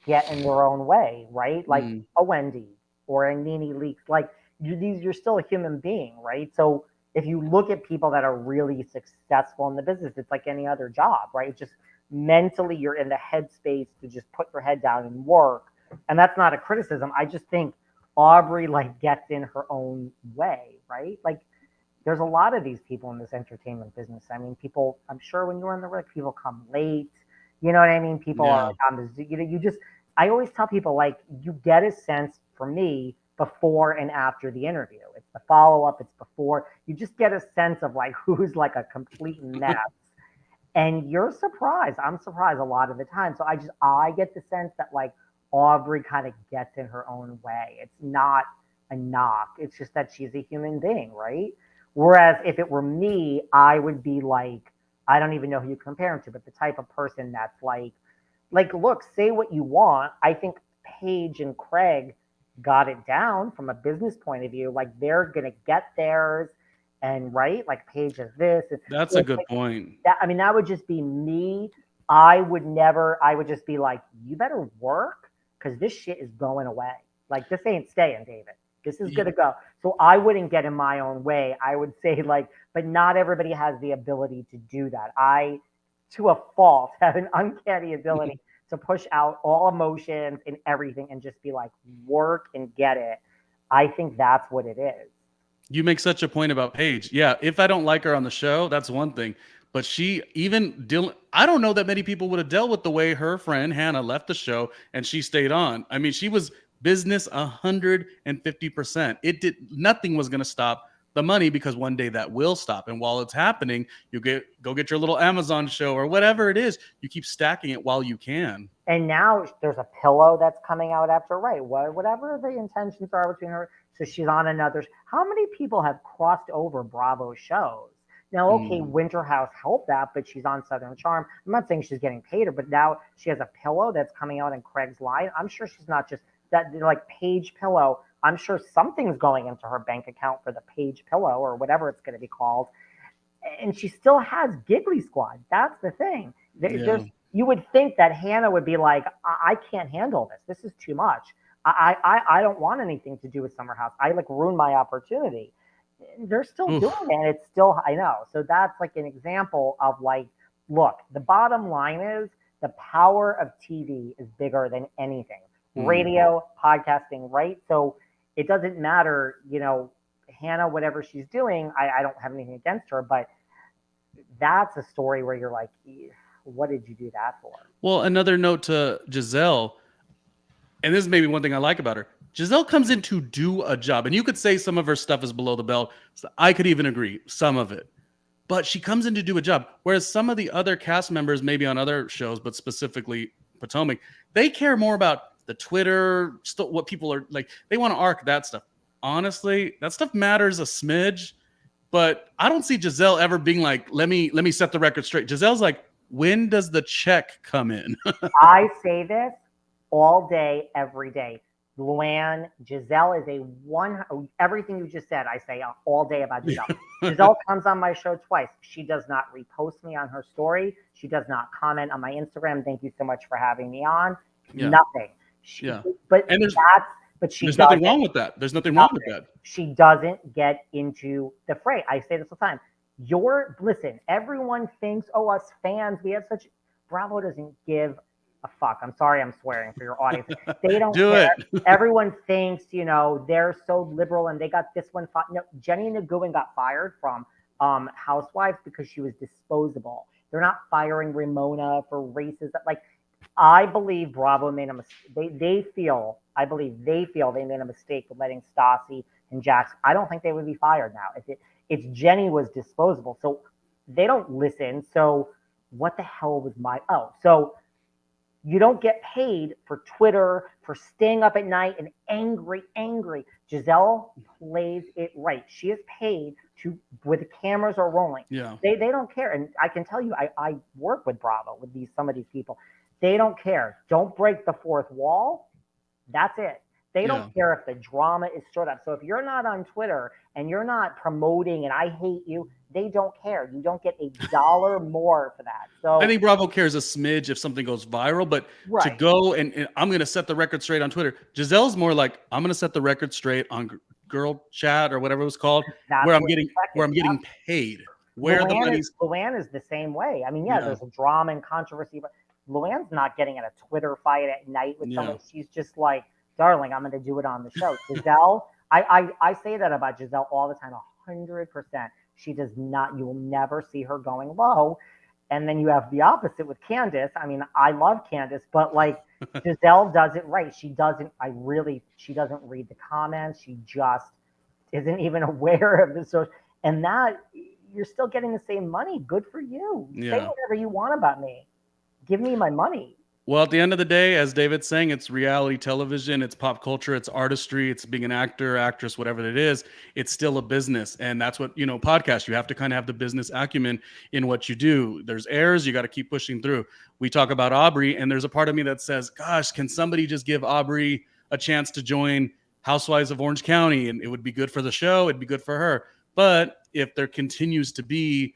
get in their own way, right? Like a Wendy or a Nene Leakes. Like, you're still a human being, right? So if you look at people that are really successful in the business, it's like any other job, right? Just mentally, you're in the headspace to just put your head down and work. And that's not a criticism. I just think Aubrey like gets in her own way, right? Like, there's a lot of these people in this entertainment business. I mean, people, I'm sure when you're in the work, people come late. You know what I mean? People are on the, I always tell people, like, you get a sense for me, before and after the interview. It's the follow-up, it's before. You just get a sense of like who's like a complete mess. And you're surprised. I'm surprised a lot of the time. So I get the sense that like Aubrey kind of gets in her own way. It's not a knock. It's just that she's a human being, right? Whereas if it were me, I would be like, I don't even know who you compare him to, but the type of person that's like, look, say what you want. I think Paige and Craig got it down from a business point of view. Like they're gonna get theirs, and right, like Paige is this. That's a good point. That, I mean, that would just be me. I would never. I would just be like, you better work because this shit is going away. Like this ain't staying, David. This is gonna go. So I wouldn't get in my own way. I would say like, but not everybody has the ability to do that. I, to a fault, have an uncanny ability to push out all emotions and everything and just be like, work and get it. I think that's what it is. You make such a point about Paige. Yeah, if I don't like her on the show, that's one thing. But she I don't know that many people would have dealt with the way her friend Hannah left the show and she stayed on. I mean, she was business 150%. Nothing was going to stop the money because one day that will stop. And while it's happening, go get your little Amazon show or whatever it is. You keep stacking it while you can. And now there's a pillow that's coming out after, right? Whatever the intentions are between her. So she's on another. How many people have crossed over Bravo shows? Now, okay, Winter House helped that, but she's on Southern Charm. I'm not saying she's getting paid her, but now she has a pillow that's coming out in Craig's line. I'm sure she's not just that, like Paige pillow. I'm sure something's going into her bank account for the Paige pillow or whatever it's going to be called. And she still has Giggly Squad. That's the thing. You would think that Hannah would be like, I can't handle this. This is too much. I don't want anything to do with Summer House. I like ruined my opportunity. They're still doing it. And it's still, I know. So that's like an example of like, look, the bottom line is the power of TV is bigger than anything. Radio, podcasting, right? So it doesn't matter, Hannah, whatever she's doing, I don't have anything against her, but that's a story where you're like, what did you do that for? Well, another note to Gizelle, and this is maybe one thing I like about her. Gizelle comes in to do a job, and you could say some of her stuff is below the belt. So I could even agree, some of it. But she comes in to do a job, whereas some of the other cast members, maybe on other shows, but specifically Potomac, they care more about the Twitter, what people are like. They want to arc that stuff. Honestly, that stuff matters a smidge, but I don't see Gizelle ever being like, let me set the record straight. Giselle's like, when does the check come in? I say this all day, every day. Luann, Gizelle is everything you just said, I say all day about Gizelle. Gizelle comes on my show twice. She does not repost me on her story. She does not comment on my Instagram. Thank you so much for having me on. Yeah. Nothing. But there's nothing wrong with that. There's nothing wrong with that. She doesn't get into the fray. I say this all the time. Listen, everyone thinks, us fans, we have such, Bravo doesn't give a fuck. I'm sorry I'm swearing for your audience. They don't care. Everyone thinks, they're so liberal and they got this one. No, Jenny Naguin got fired from Housewives because she was disposable. They're not firing Ramona for races. Like, I believe Bravo made a mistake. I believe they feel they made a mistake with letting Stassi and Jax. I don't think they would be fired now. It's Jenny was disposable. So they don't listen. So what the hell was so you don't get paid for Twitter, for staying up at night and angry. Gizelle plays it right. She is paid where the cameras are rolling. Yeah. They don't care. And I can tell you, I work with Bravo, with some of these people. They don't care. Don't break the fourth wall. That's it. They don't care if the drama is stirred up. So if you're not on Twitter and you're not promoting and I hate you, they don't care. You don't get $1 more for that. So I think Bravo cares a smidge if something goes viral, but to go and I'm going to set the record straight on Twitter. Giselle's more like, I'm going to set the record straight on Girl Chat or whatever it was called, where I'm getting paid. Luann is the same way. I mean, there's a drama and controversy, but Luann's not getting in a Twitter fight at night with someone. She's just like, darling, I'm going to do it on the show. Gizelle, I say that about Gizelle all the time, 100%. She does not, you will never see her going low. And then you have the opposite with Candace. I mean, I love Candace, but like Gizelle does it right. She doesn't read the comments. She just isn't even aware of the social. And that you're still getting the same money. Good for you. Say Yeah. whatever you want about me. Give me my money. Well, at the end of the day, as David's saying, it's reality television, it's pop culture, it's artistry, it's being an actor, actress, whatever it is. It's still a business. And that's what, podcast, you have to kind of have the business acumen in what you do. There's errors, you got to keep pushing through. We talk about Aubrey, and there's a part of me that says, gosh, can somebody just give Aubrey a chance to join Housewives of Orange County? And it would be good for the show, it'd be good for her. But if there continues to be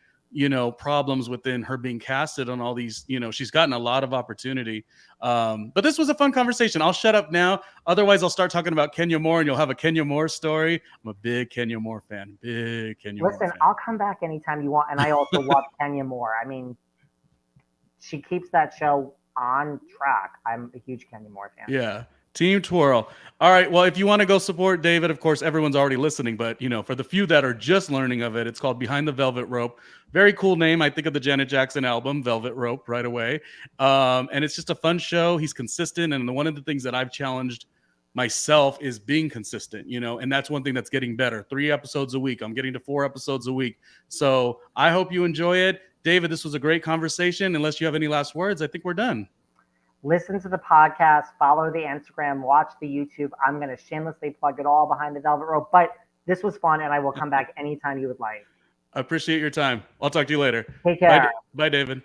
problems within her being casted on all these, she's gotten a lot of opportunity. But this was a fun conversation. I'll shut up now. Otherwise, I'll start talking about Kenya Moore and you'll have a Kenya Moore story. I'm a big Kenya Moore fan. Listen, I'll come back anytime you want. And I also love Kenya Moore. I mean, she keeps that show on track. I'm a huge Kenya Moore fan. Yeah. Team Twirl. All right. Well, if you want to go support David, of course, everyone's already listening. But, for the few that are just learning of it, it's called Behind the Velvet Rope. Very cool name. I think of the Janet Jackson album, Velvet Rope, right away. And it's just a fun show. He's consistent. And one of the things that I've challenged myself is being consistent, and that's one thing that's getting better. 3 episodes a week. I'm getting to 4 episodes a week. So I hope you enjoy it. David, this was a great conversation. Unless you have any last words, I think we're done. Listen to the podcast, follow the Instagram, watch the YouTube. I'm going to shamelessly plug it all behind the Velvet Rope. But this was fun, and I will come back anytime you would like. I appreciate your time. I'll talk to you later. Take care. Bye, David.